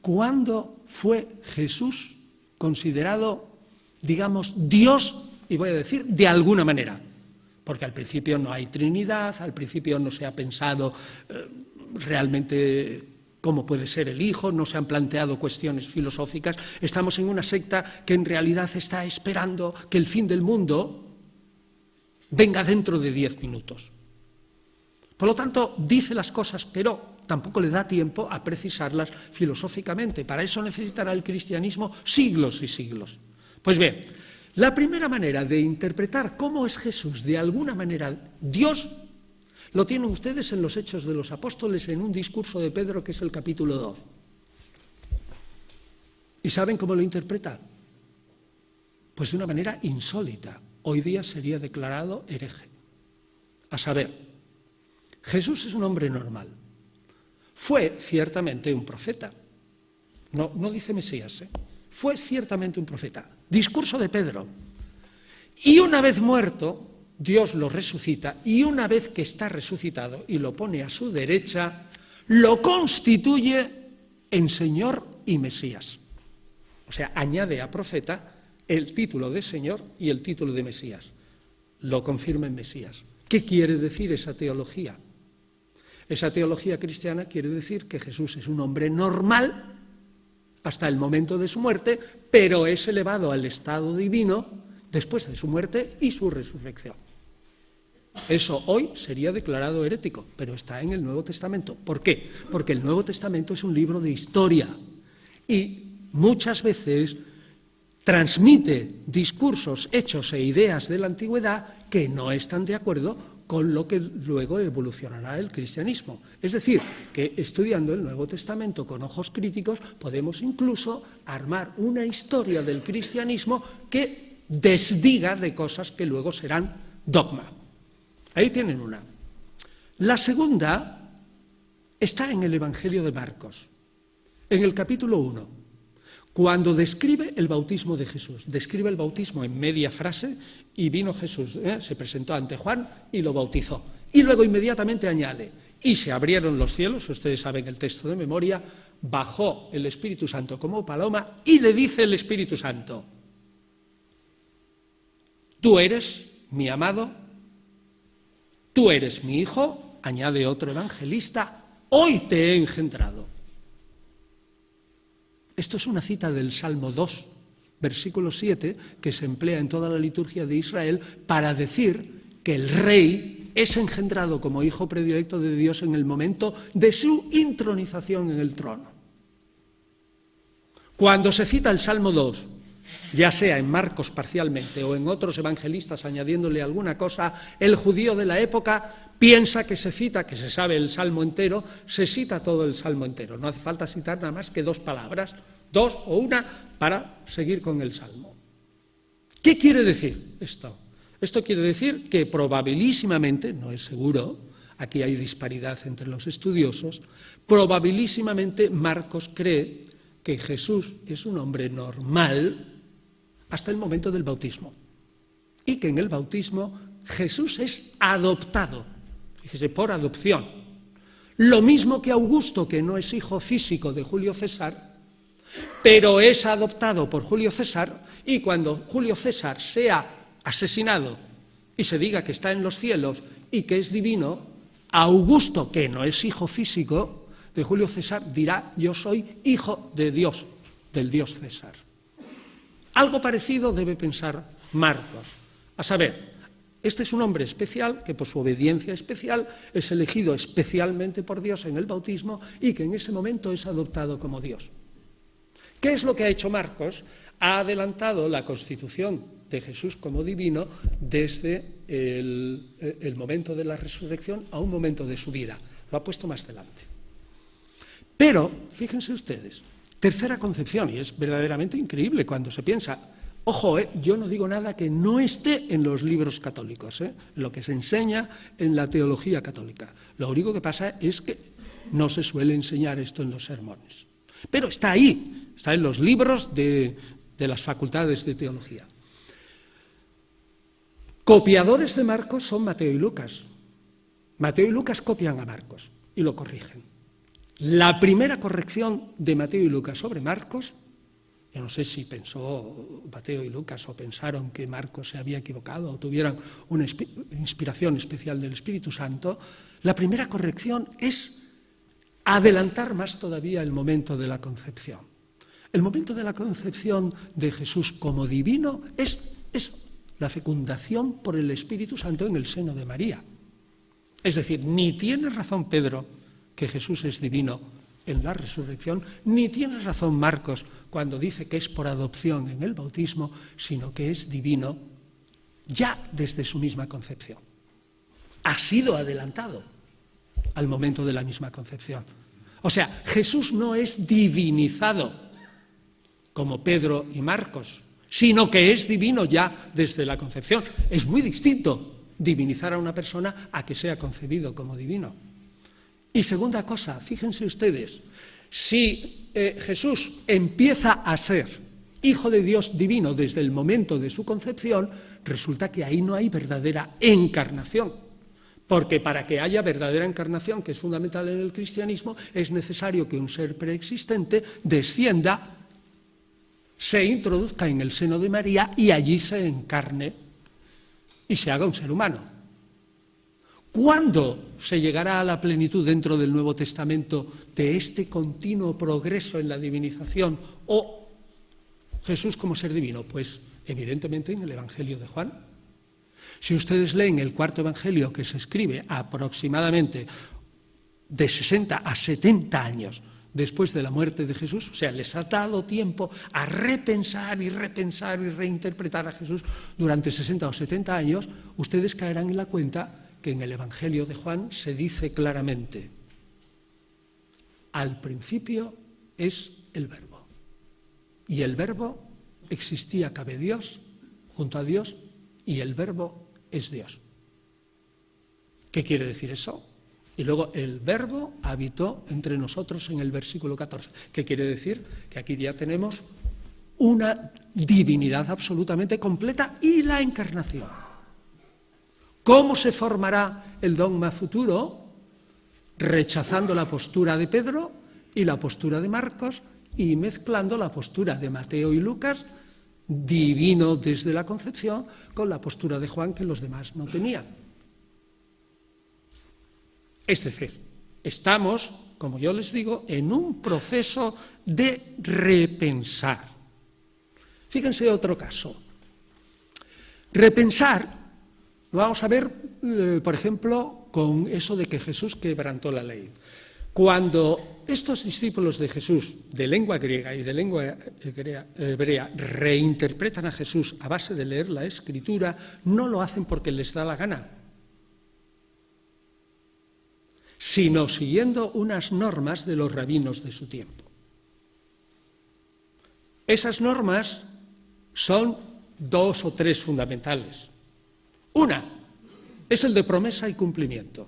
cuándo fue Jesús considerado, digamos, Dios, y voy a decir, de alguna manera. Porque al principio no hay Trinidad, al principio no se ha pensado realmente cómo puede ser el Hijo, no se han planteado cuestiones filosóficas. Estamos en una secta que en realidad está esperando que el fin del mundo venga dentro de 10 minutos. Por lo tanto, dice las cosas, pero tampoco le da tiempo a precisarlas filosóficamente. Para eso necesitará el cristianismo siglos y siglos. Pues bien, la primera manera de interpretar cómo es Jesús de alguna manera Dios, lo tienen ustedes en los Hechos de los Apóstoles, en un discurso de Pedro que es el capítulo 2. ¿Y saben cómo lo interpreta? Pues de una manera insólita. Hoy día sería declarado hereje. A saber, Jesús es un hombre normal. Fue ciertamente un profeta. No dice Mesías, ¿eh? Fue ciertamente un profeta. Discurso de Pedro. Y una vez muerto, Dios lo resucita, y una vez que está resucitado y lo pone a su derecha, lo constituye en Señor y Mesías. O sea, añade a profeta el título de Señor y el título de Mesías. Lo confirma en Mesías. ¿Qué quiere decir esa teología? Esa teología cristiana quiere decir que Jesús es un hombre normal hasta el momento de su muerte, pero es elevado al estado divino después de su muerte y su resurrección. Eso hoy sería declarado herético, pero está en el Nuevo Testamento. ¿Por qué? Porque el Nuevo Testamento es un libro de historia y muchas veces transmite discursos, hechos e ideas de la antigüedad que no están de acuerdo con lo que luego evolucionará el cristianismo. Es decir, que estudiando el Nuevo Testamento con ojos críticos podemos incluso armar una historia del cristianismo que desdiga de cosas que luego serán dogma. Ahí tienen una. La segunda está en el Evangelio de Marcos, en el capítulo 1. Cuando describe el bautismo de Jesús, describe el bautismo en media frase, y vino Jesús, se presentó ante Juan y lo bautizó. Y luego inmediatamente añade, y se abrieron los cielos, ustedes saben el texto de memoria, bajó el Espíritu Santo como paloma y le dice el Espíritu Santo, tú eres mi amado, tú eres mi hijo, añade otro evangelista, hoy te he engendrado. Esto es una cita del Salmo 2, versículo 7, que se emplea en toda la liturgia de Israel para decir que el rey es engendrado como hijo predilecto de Dios en el momento de su intronización en el trono. Cuando se cita el Salmo 2, ya sea en Marcos parcialmente o en otros evangelistas añadiéndole alguna cosa, el judío de la época piensa que se cita, que se sabe el Salmo entero, se cita todo el Salmo entero. No hace falta citar nada más que 2 palabras, 2 o una, para seguir con el Salmo. ¿Qué quiere decir esto? Esto quiere decir que probabilísimamente, no es seguro, aquí hay disparidad entre los estudiosos, probabilísimamente Marcos cree que Jesús es un hombre normal hasta el momento del bautismo. Y que en el bautismo Jesús es adoptado, fíjese, por adopción. Lo mismo que Augusto, que no es hijo físico de Julio César, pero es adoptado por Julio César, y cuando Julio César sea asesinado y se diga que está en los cielos y que es divino, Augusto, que no es hijo físico de Julio César, dirá: yo soy hijo de Dios, del Dios César. Algo parecido debe pensar Marcos. A saber, este es un hombre especial que por su obediencia especial es elegido especialmente por Dios en el bautismo y que en ese momento es adoptado como Dios. ¿Qué es lo que ha hecho Marcos? Ha adelantado la constitución de Jesús como divino desde el momento de la resurrección a un momento de su vida. Lo ha puesto más delante. Pero, fíjense ustedes, tercera concepción, y es verdaderamente increíble cuando se piensa. Ojo, yo no digo nada que no esté en los libros católicos, lo que se enseña en la teología católica. Lo único que pasa es que no se suele enseñar esto en los sermones. Pero está ahí, está en los libros de las facultades de teología. Copiadores de Marcos son Mateo y Lucas. Mateo y Lucas copian a Marcos y lo corrigen. La primera corrección de Mateo y Lucas sobre Marcos, yo no sé si pensó Mateo y Lucas o pensaron que Marcos se había equivocado o tuvieran una inspiración especial del Espíritu Santo, la primera corrección es adelantar más todavía el momento de la concepción. El momento de la concepción de Jesús como divino es la fecundación por el Espíritu Santo en el seno de María. Es decir, ni tiene razón Pedro que Jesús es divino en la resurrección, ni tiene razón Marcos cuando dice que es por adopción en el bautismo, sino que es divino ya desde su misma concepción. Ha sido adelantado al momento de la misma concepción. O sea, Jesús no es divinizado como Pedro y Marcos, sino que es divino ya desde la concepción. Es muy distinto divinizar a una persona a que sea concebido como divino. Y segunda cosa, fíjense ustedes, si Jesús empieza a ser Hijo de Dios divino desde el momento de su concepción, resulta que ahí no hay verdadera encarnación. Porque para que haya verdadera encarnación, que es fundamental en el cristianismo, es necesario que un ser preexistente descienda, se introduzca en el seno de María y allí se encarne y se haga un ser humano. ¿Cuándo se llegará a la plenitud dentro del Nuevo Testamento de este continuo progreso en la divinización o Jesús como ser divino? Pues evidentemente en el Evangelio de Juan. Si ustedes leen el cuarto Evangelio, que se escribe aproximadamente de 60 a 70 años después de la muerte de Jesús, o sea, les ha dado tiempo a repensar y repensar y reinterpretar a Jesús durante 60 o 70 años, ustedes caerán en la cuenta que en el Evangelio de Juan se dice claramente: al principio es el Verbo, y el Verbo existía, cabe Dios, junto a Dios, y el Verbo es Dios. ¿Qué quiere decir eso? Y luego el Verbo habitó entre nosotros en el versículo 14. ¿Qué quiere decir? Que aquí ya tenemos una divinidad absolutamente completa y la encarnación. ¿Cómo se formará el dogma futuro? Rechazando la postura de Pedro y la postura de Marcos y mezclando la postura de Mateo y Lucas, divino desde la concepción, con la postura de Juan que los demás no tenían. Es decir, estamos, como yo les digo, en un proceso de repensar. Fíjense otro caso. Repensar. Vamos a ver, por ejemplo, con eso de que Jesús quebrantó la ley. Cuando estos discípulos de Jesús, de lengua griega y de lengua hebrea, reinterpretan a Jesús a base de leer la Escritura, no lo hacen porque les da la gana, sino siguiendo unas normas de los rabinos de su tiempo. Esas normas son 2 o 3 fundamentales. Una es el de promesa y cumplimiento.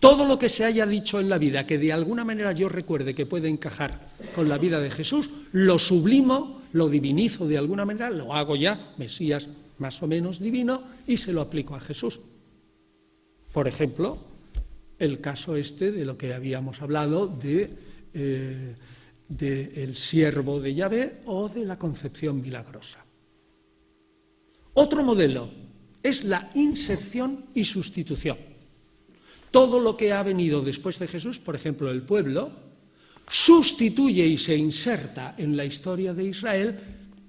Todo lo que se haya dicho en la vida que de alguna manera yo recuerde que puede encajar con la vida de Jesús, lo sublimo, lo divinizo de alguna manera, lo hago ya, Mesías más o menos divino, y se lo aplico a Jesús. Por ejemplo, el caso de lo que habíamos hablado del siervo de Yahvé o de la concepción milagrosa. Otro modelo es la inserción y sustitución. Todo lo que ha venido después de Jesús, por ejemplo, el pueblo, sustituye y se inserta en la historia de Israel,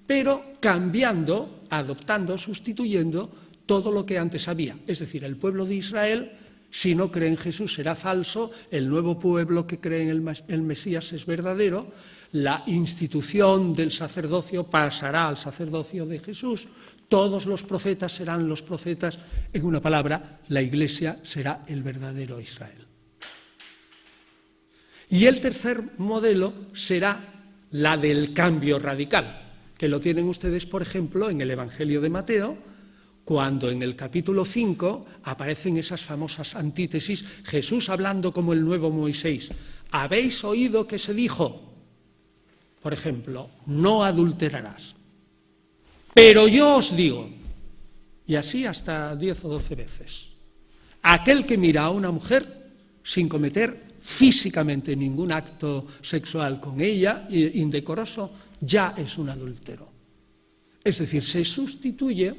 pero cambiando, adoptando, sustituyendo todo lo que antes había. Es decir, el pueblo de Israel, si no cree en Jesús, será falso. El nuevo pueblo que cree en el Mesías es verdadero. La institución del sacerdocio pasará al sacerdocio de Jesús. Todos los profetas serán los profetas. En una palabra, la Iglesia será el verdadero Israel. Y el tercer modelo será la del cambio radical, que lo tienen ustedes, por ejemplo, en el Evangelio de Mateo, cuando en el capítulo 5 aparecen esas famosas antítesis, Jesús hablando como el nuevo Moisés. ¿Habéis oído que se dijo? Por ejemplo, no adulterarás. Pero yo os digo, y así hasta 10 o 12 veces, aquel que mira a una mujer sin cometer físicamente ningún acto sexual con ella, indecoroso, ya es un adúltero. Es decir, se sustituye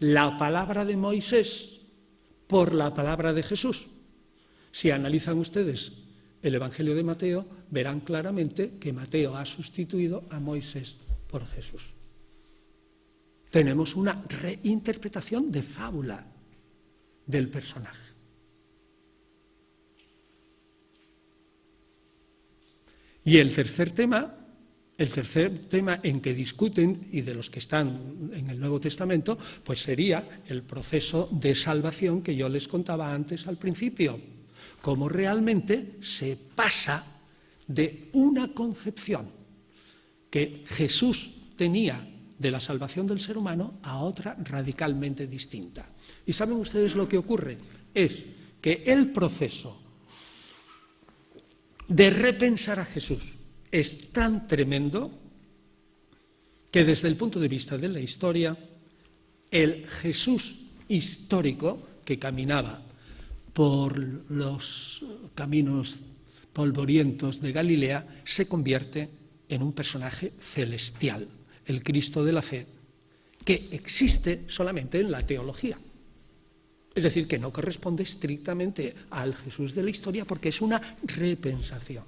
la palabra de Moisés por la palabra de Jesús. Si analizan ustedes el Evangelio de Mateo, verán claramente que Mateo ha sustituido a Moisés por Jesús. Tenemos una reinterpretación de fábula del personaje. Y el tercer tema en que discuten, y de los que están en el Nuevo Testamento, pues sería el proceso de salvación que yo les contaba antes al principio. Cómo realmente se pasa de una concepción que Jesús tenía de la salvación del ser humano a otra radicalmente distinta. ¿Y saben ustedes lo que ocurre? Es que el proceso de repensar a Jesús es tan tremendo que desde el punto de vista de la historia, el Jesús histórico que caminaba por los caminos polvorientos de Galilea se convierte en un personaje celestial, el Cristo de la fe, que existe solamente en la teología. Es decir, que no corresponde estrictamente al Jesús de la historia porque es una repensación.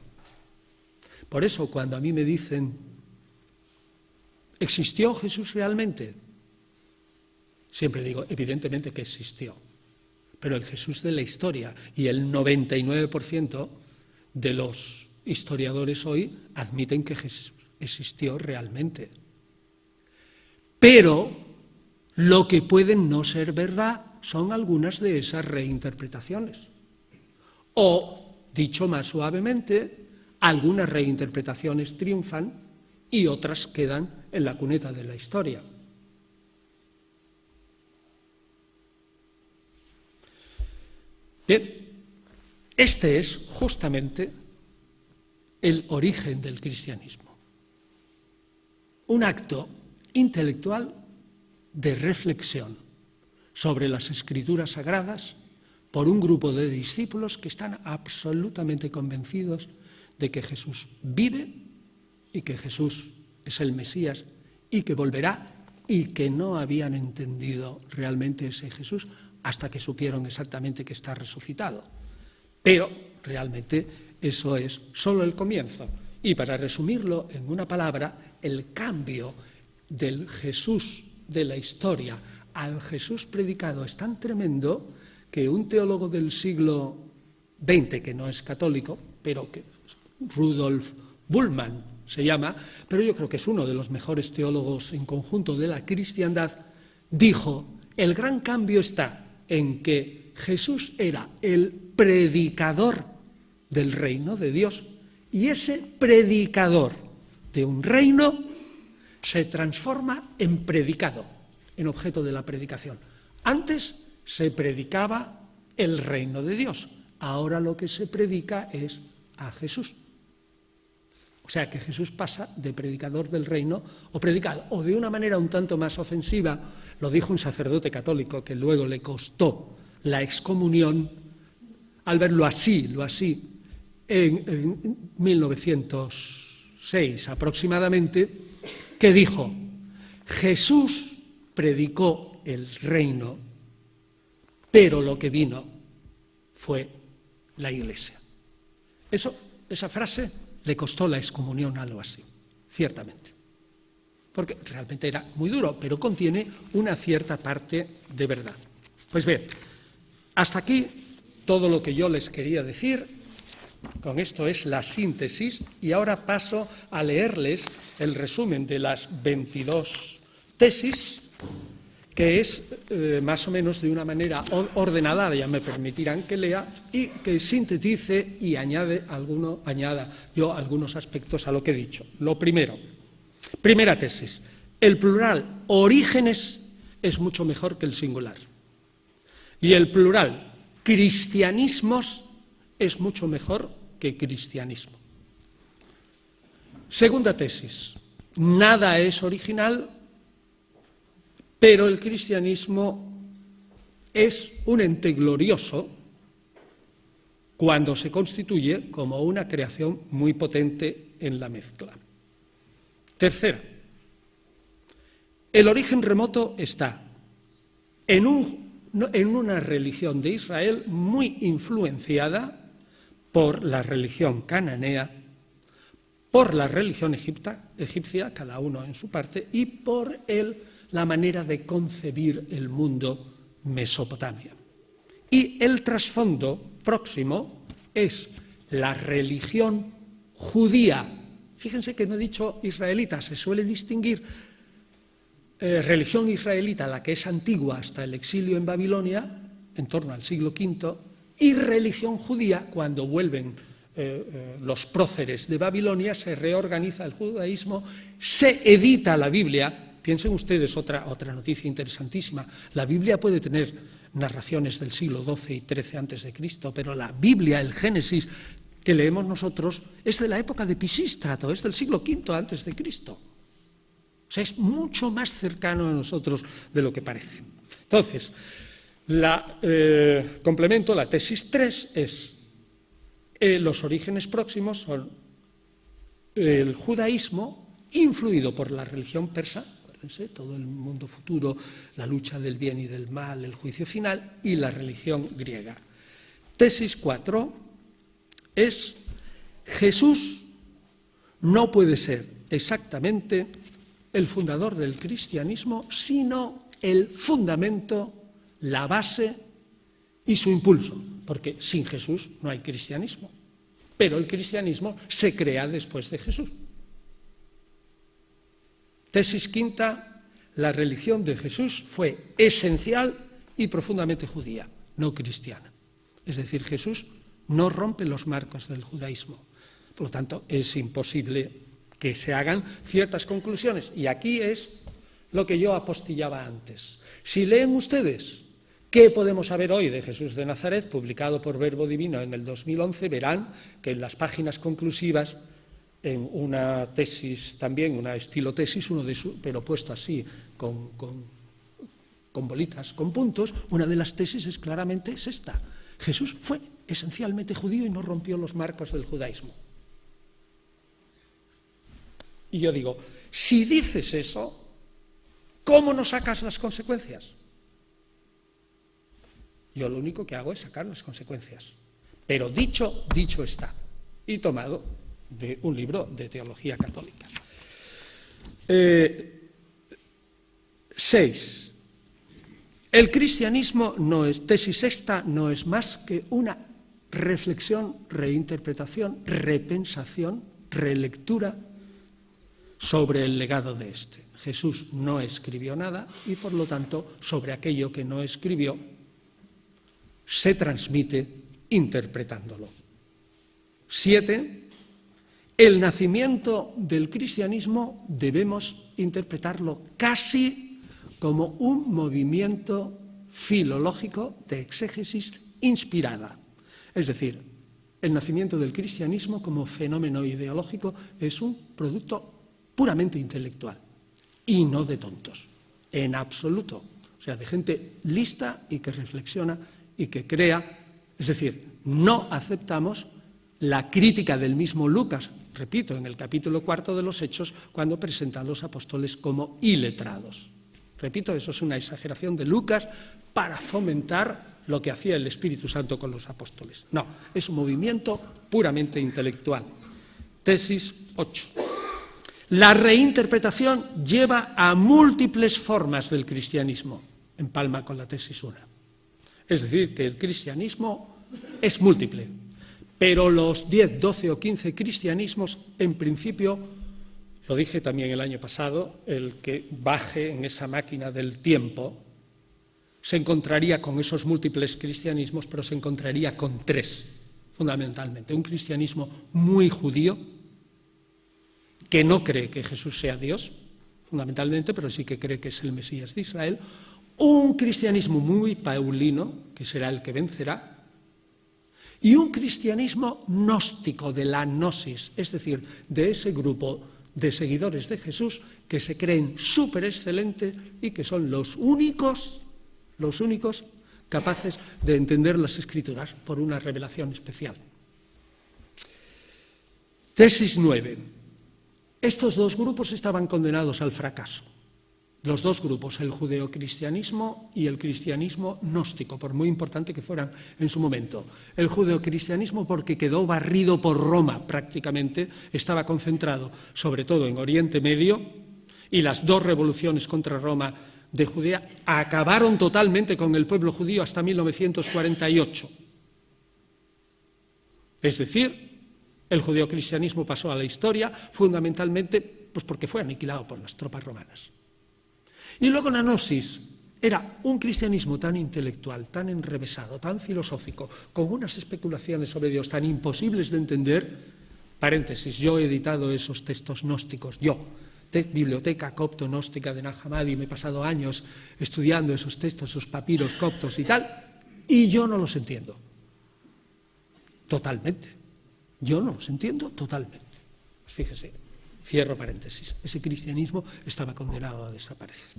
Por eso, cuando a mí me dicen, ¿existió Jesús realmente? Siempre digo, evidentemente que existió. Pero el Jesús de la historia y el 99% de los historiadores hoy admiten que Jesús existió realmente. Pero lo que puede no ser verdad son algunas de esas reinterpretaciones. O, dicho más suavemente, algunas reinterpretaciones triunfan y otras quedan en la cuneta de la historia. Bien, este es justamente el origen del cristianismo. Un acto intelectual de reflexión sobre las escrituras sagradas por un grupo de discípulos que están absolutamente convencidos de que Jesús vive y que Jesús es el Mesías y que volverá y que no habían entendido realmente ese Jesús hasta que supieron exactamente que está resucitado. Pero realmente eso es solo el comienzo. Y para resumirlo en una palabra, el cambio del Jesús de la historia al Jesús predicado es tan tremendo que un teólogo del siglo XX, que no es católico, pero que Rudolf Bultmann se llama, pero yo creo que es uno de los mejores teólogos en conjunto de la cristiandad, dijo, el gran cambio está en que Jesús era el predicador del reino de Dios y ese predicador de un reino se transforma en predicado, en objeto de la predicación. Antes se predicaba el reino de Dios. Ahora lo que se predica es a Jesús. O sea que Jesús pasa de predicador del reino o predicado, o de una manera un tanto más ofensiva, lo dijo un sacerdote católico que luego le costó la excomunión, al verlo así, en 1906 aproximadamente, que dijo: Jesús predicó el reino, pero lo que vino fue la Iglesia. Esa frase le costó la excomunión, algo así, ciertamente. Porque realmente era muy duro, pero contiene una cierta parte de verdad. Pues bien, hasta aquí todo lo que yo les quería decir. Con esto es la síntesis, y ahora paso a leerles el resumen de las 22 tesis, que es más o menos de una manera ordenada, ya me permitirán que lea, y que sintetice y añada yo algunos aspectos a lo que he dicho. Lo primero, primera tesis: el plural orígenes es mucho mejor que el singular. Y el plural cristianismos es mucho mejor que cristianismo. Segunda tesis: nada es original, pero el cristianismo es un ente glorioso cuando se constituye como una creación muy potente en la mezcla. Tercera: el origen remoto está en una religión de Israel muy influenciada por la religión cananea, por la religión egipcia, cada uno en su parte, y por la manera de concebir el mundo Mesopotamia. Y el trasfondo próximo es la religión judía. Fíjense que no he dicho israelita, se suele distinguir religión israelita, la que es antigua hasta el exilio en Babilonia, en torno al siglo V, y religión judía, cuando vuelven los próceres de Babilonia, se reorganiza el judaísmo, se edita la Biblia. Piensen ustedes otra noticia interesantísima: la Biblia puede tener narraciones del siglo XII y XIII antes de Cristo, pero la Biblia, el Génesis que leemos nosotros, es de la época de Pisístrato, es del siglo V antes de Cristo. O sea, es mucho más cercano a nosotros de lo que parece. Entonces, complemento, la tesis 3 es: los orígenes próximos son el judaísmo influido por la religión persa, acuérdense, todo el mundo futuro, la lucha del bien y del mal, el juicio final, y la religión griega. Tesis 4 es: Jesús no puede ser exactamente el fundador del cristianismo, sino el fundamento, la base y su impulso, porque sin Jesús no hay cristianismo, pero el cristianismo se crea después de Jesús. Tesis quinta: la religión de Jesús fue esencial y profundamente judía, no cristiana. Es decir, Jesús no rompe los marcos del judaísmo. Por lo tanto, es imposible que se hagan ciertas conclusiones. Y aquí es lo que yo apostillaba antes. Si leen ustedes ¿Qué podemos saber hoy de Jesús de Nazaret?, publicado por Verbo Divino en el 2011, verán que en las páginas conclusivas, en una tesis también, una estilo tesis, pero puesto así, con bolitas, con puntos, una de las tesis es claramente esta: Jesús fue esencialmente judío y no rompió los marcos del judaísmo. Y yo digo, si dices eso, ¿cómo no sacas las consecuencias? Yo lo único que hago es sacar las consecuencias. Pero dicho está, y tomado de un libro de teología católica. 6. El cristianismo no es, tesis sexta, no es más que una reflexión, reinterpretación, repensación, relectura sobre el legado de este. Jesús no escribió nada y, por lo tanto, sobre aquello que no escribió, se transmite interpretándolo. 7. El nacimiento del cristianismo debemos interpretarlo casi como un movimiento filológico de exégesis inspirada. Es decir, el nacimiento del cristianismo como fenómeno ideológico es un producto puramente intelectual y no de tontos, en absoluto. O sea, de gente lista y que reflexiona y que crea. Es decir, no aceptamos la crítica del mismo Lucas, repito, en el capítulo 4 de los Hechos, cuando presenta a los apóstoles como iletrados. Repito, eso es una exageración de Lucas para fomentar lo que hacía el Espíritu Santo con los apóstoles. No, es un movimiento puramente intelectual. Tesis 8. La reinterpretación lleva a múltiples formas del cristianismo, empalma con la tesis 1. Es decir, que el cristianismo es múltiple, pero los 10, 12 o 15 cristianismos, en principio, lo dije también el año pasado, el que baje en esa máquina del tiempo se encontraría con esos múltiples cristianismos, pero se encontraría con 3, fundamentalmente. Un cristianismo muy judío, que no cree que Jesús sea Dios, fundamentalmente, pero sí que cree que es el Mesías de Israel. Un cristianismo muy paulino, que será el que vencerá, y un cristianismo gnóstico, de la gnosis, es decir, de ese grupo de seguidores de Jesús que se creen súper excelentes y que son los únicos capaces de entender las Escrituras por una revelación especial. Tesis 9. Estos dos grupos estaban condenados al fracaso. Los dos grupos, el judeocristianismo y el cristianismo gnóstico, por muy importante que fueran en su momento. El judeocristianismo porque quedó barrido por Roma prácticamente, estaba concentrado sobre todo en Oriente Medio, y las dos revoluciones contra Roma de Judea acabaron totalmente con el pueblo judío hasta 1948. Es decir, el judeocristianismo pasó a la historia fundamentalmente pues porque fue aniquilado por las tropas romanas. Y luego la gnosis era un cristianismo tan intelectual, tan enrevesado, tan filosófico, con unas especulaciones sobre Dios tan imposibles de entender. Paréntesis, yo he editado esos textos gnósticos, Biblioteca Copto-Gnóstica de Nag Hammadi, me he pasado años estudiando esos textos, esos papiros coptos y tal, y yo no los entiendo. Totalmente. Yo no los entiendo totalmente. Pues fíjese, cierro paréntesis. Ese cristianismo estaba condenado a desaparecer.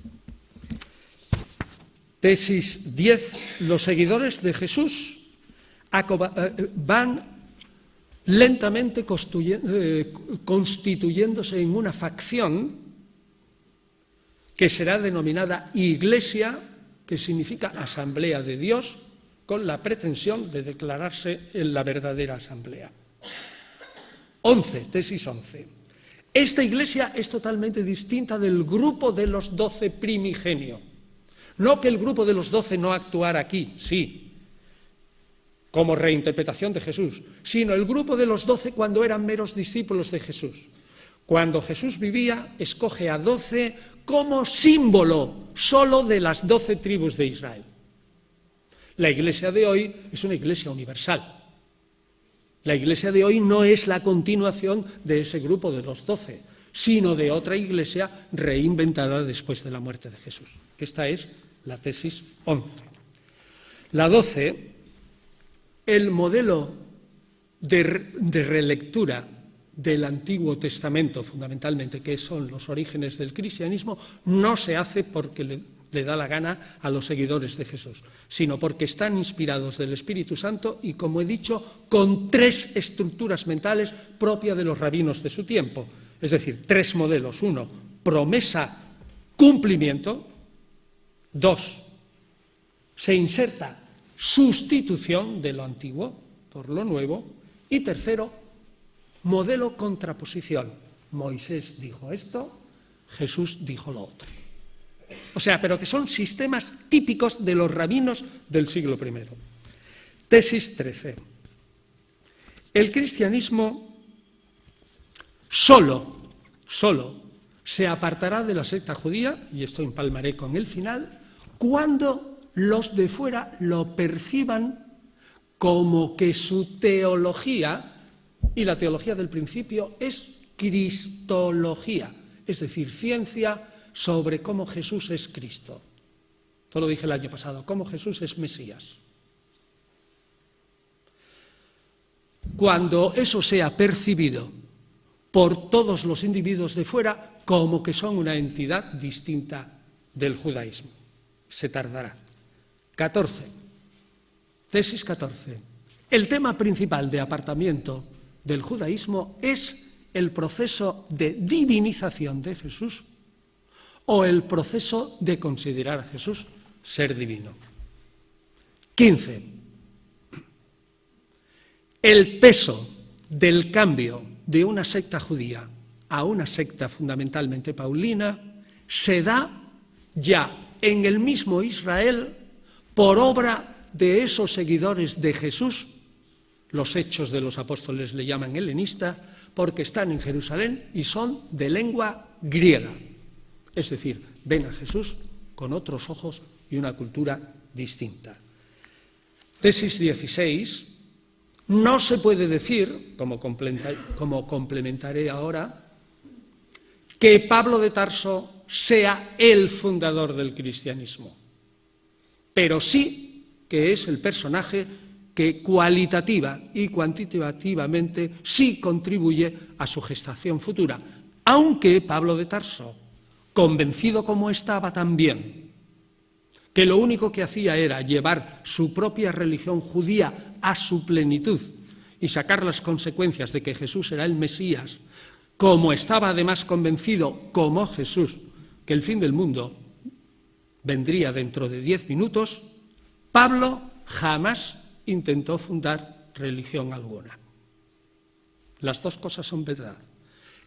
Tesis 10. Los seguidores de Jesús van lentamente constituyéndose en una facción que será denominada Iglesia, que significa Asamblea de Dios, con la pretensión de declararse en la verdadera asamblea. 11, tesis 11. Esta Iglesia es totalmente distinta del grupo de los 12 primigenio. No que el grupo de los 12 no actuara aquí, sí, como reinterpretación de Jesús, sino el grupo de los 12 cuando eran meros discípulos de Jesús. Cuando Jesús vivía, escoge a 12 como símbolo solo de las 12 tribus de Israel. La Iglesia de hoy es una Iglesia universal. La Iglesia de hoy no es la continuación de ese grupo de los 12, sino de otra Iglesia reinventada después de la muerte de Jesús. Esta es la tesis 11. La 12, el modelo de relectura del Antiguo Testamento, fundamentalmente, que son los orígenes del cristianismo, no se hace porque le da la gana a los seguidores de Jesús, sino porque están inspirados del Espíritu Santo y, como he dicho, con 3 estructuras mentales propias de los rabinos de su tiempo. Es decir, 3 modelos. 1, promesa, cumplimiento. 2, se inserta sustitución de lo antiguo por lo nuevo. Y 3, modelo contraposición. Moisés dijo esto, Jesús dijo lo otro. O sea, pero que son sistemas típicos de los rabinos del siglo I. Tesis 13. El cristianismo solo se apartará de la secta judía, y esto empalmaré con el final, cuando los de fuera lo perciban como que su teología, y la teología del principio, es cristología, es decir, ciencia sobre cómo Jesús es Cristo. Esto lo dije el año pasado, cómo Jesús es Mesías. cuando eso sea percibido por todos los individuos de fuera como que son una entidad distinta del judaísmo. Se tardará. 14. Tesis 14. El tema principal de apartamiento del judaísmo es el proceso de divinización de Jesús o el proceso de considerar a Jesús ser divino. 15. El peso del cambio de una secta judía a una secta fundamentalmente paulina se da ya en el mismo Israel por obra de esos seguidores de Jesús. Los Hechos de los Apóstoles le llaman helenista porque están en Jerusalén y son de lengua griega. Es decir, ven a Jesús con otros ojos y una cultura distinta. Tesis 16. No se puede decir, como complementaré ahora, que Pablo de Tarso sea el fundador del cristianismo, pero sí que es el personaje que cualitativa y cuantitativamente sí contribuye a su gestación futura, aunque Pablo de Tarso, convencido como estaba también, que lo único que hacía era llevar su propia religión judía a su plenitud y sacar las consecuencias de que Jesús era el Mesías, como estaba además convencido, como Jesús, que el fin del mundo vendría dentro de 10 minutos, Pablo jamás intentó fundar religión alguna. Las dos cosas son verdad.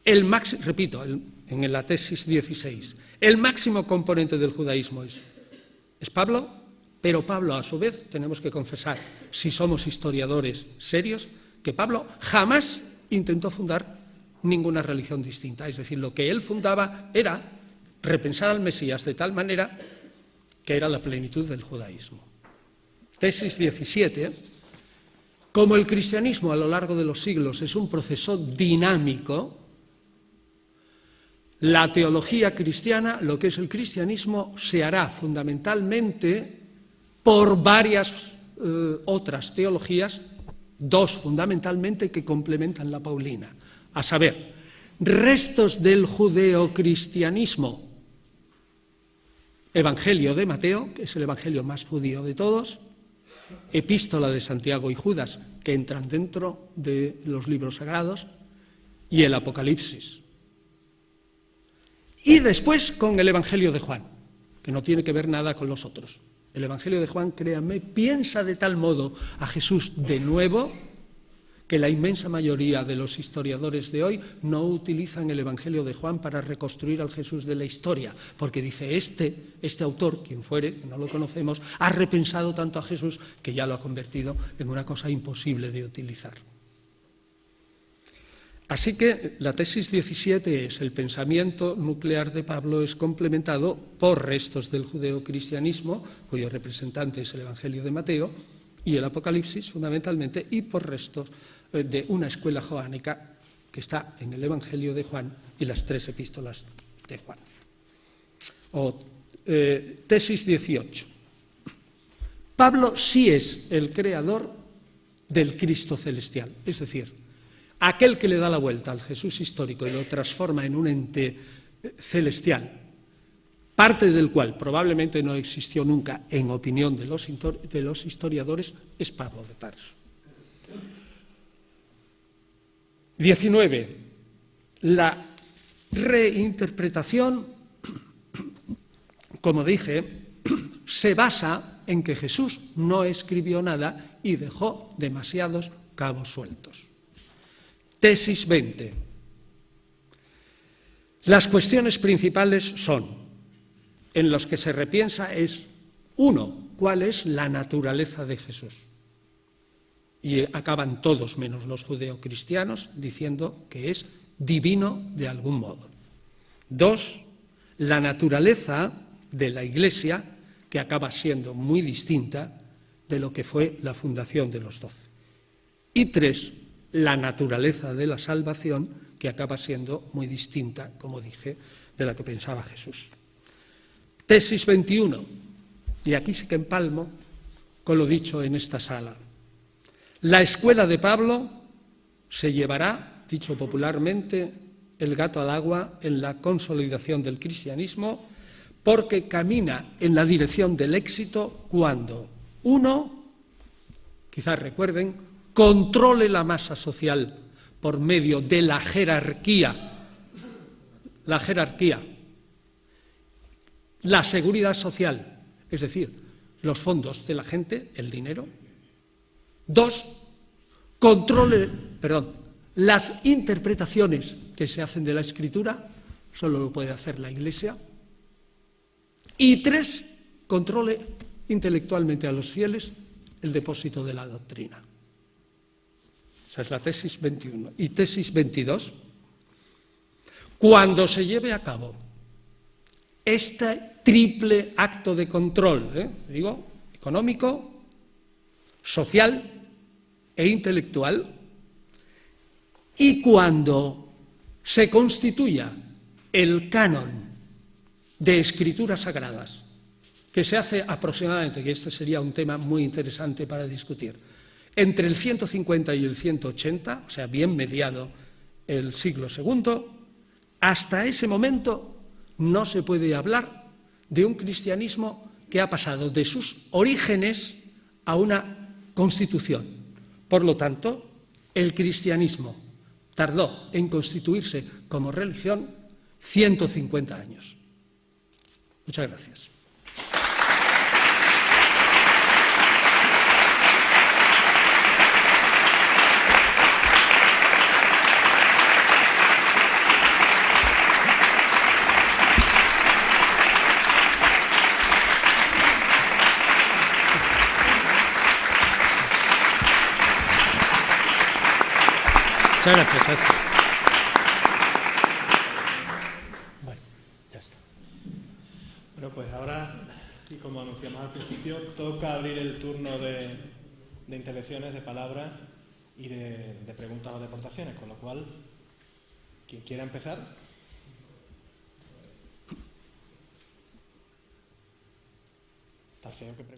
Repito, en la tesis 16, el máximo componente del judaísmo es Pablo, pero Pablo, a su vez, tenemos que confesar, si somos historiadores serios, que Pablo jamás intentó fundar ninguna religión distinta. Es decir, lo que él fundaba era repensar al Mesías de tal manera que era la plenitud del judaísmo. Tesis 17. Como el cristianismo a lo largo de los siglos es un proceso dinámico, la teología cristiana, lo que es el cristianismo, se hará fundamentalmente por varias otras teologías, dos fundamentalmente que complementan la paulina, a saber, restos del judeocristianismo, Evangelio de Mateo, que es el evangelio más judío de todos, Epístola de Santiago y Judas, que entran dentro de los libros sagrados, y el Apocalipsis. Y después con el Evangelio de Juan, que no tiene que ver nada con los otros. El Evangelio de Juan, créanme, piensa de tal modo a Jesús de nuevo que la inmensa mayoría de los historiadores de hoy no utilizan el Evangelio de Juan para reconstruir al Jesús de la historia, porque dice este autor, quien fuere, no lo conocemos, ha repensado tanto a Jesús que ya lo ha convertido en una cosa imposible de utilizar. Así que la tesis 17 es: el pensamiento nuclear de Pablo es complementado por restos del judeocristianismo, cuyo representante es el Evangelio de Mateo, y el Apocalipsis fundamentalmente, y por restos de una escuela joánica que está en el Evangelio de Juan y las 3 epístolas de Juan. Tesis 18. Pablo sí es el creador del Cristo celestial, es decir, aquel que le da la vuelta al Jesús histórico y lo transforma en un ente celestial, parte del cual probablemente no existió nunca, en opinión de los historiadores, es Pablo de Tarso. 19. La reinterpretación, como dije, se basa en que Jesús no escribió nada y dejó demasiados cabos sueltos. Tesis 20. Las cuestiones principales son, en los que se repiensa es, 1, ¿cuál es la naturaleza de Jesús? Y acaban todos, menos los judeocristianos, diciendo que es divino de algún modo. 2, la naturaleza de la Iglesia, que acaba siendo muy distinta de lo que fue la fundación de los 12. Y 3, la naturaleza de la salvación, que acaba siendo muy distinta, como dije, de la que pensaba Jesús. Tesis 21, y aquí sí que empalmo con lo dicho en esta sala. La escuela de Pablo se llevará, dicho popularmente, el gato al agua en la consolidación del cristianismo, porque camina en la dirección del éxito cuando uno, quizás recuerden, controle la masa social por medio de la jerarquía, la seguridad social, es decir, los fondos de la gente, el dinero. Dos, las interpretaciones que se hacen de la Escritura, solo lo puede hacer la Iglesia. Y tres, controle intelectualmente a los fieles el depósito de la doctrina. Esa es la tesis 21. Y tesis 22. Cuando se lleve a cabo este triple acto de control, económico, social e intelectual, y cuando se constituya el canon de escrituras sagradas, que se hace aproximadamente, que este sería un tema muy interesante para discutir, entre el 150 y el 180, o sea, bien mediado el siglo II, hasta ese momento no se puede hablar de un cristianismo que ha pasado de sus orígenes a una constitución. Por lo tanto, el cristianismo tardó en constituirse como religión 150 años. Muchas gracias. Muchas gracias. Bueno, ya está. Bueno, pues ahora, y como anunciamos al principio, toca abrir el turno de intervenciones, de palabras y de preguntas o de aportaciones, con lo cual, quien quiera empezar. Está feo que pregunte.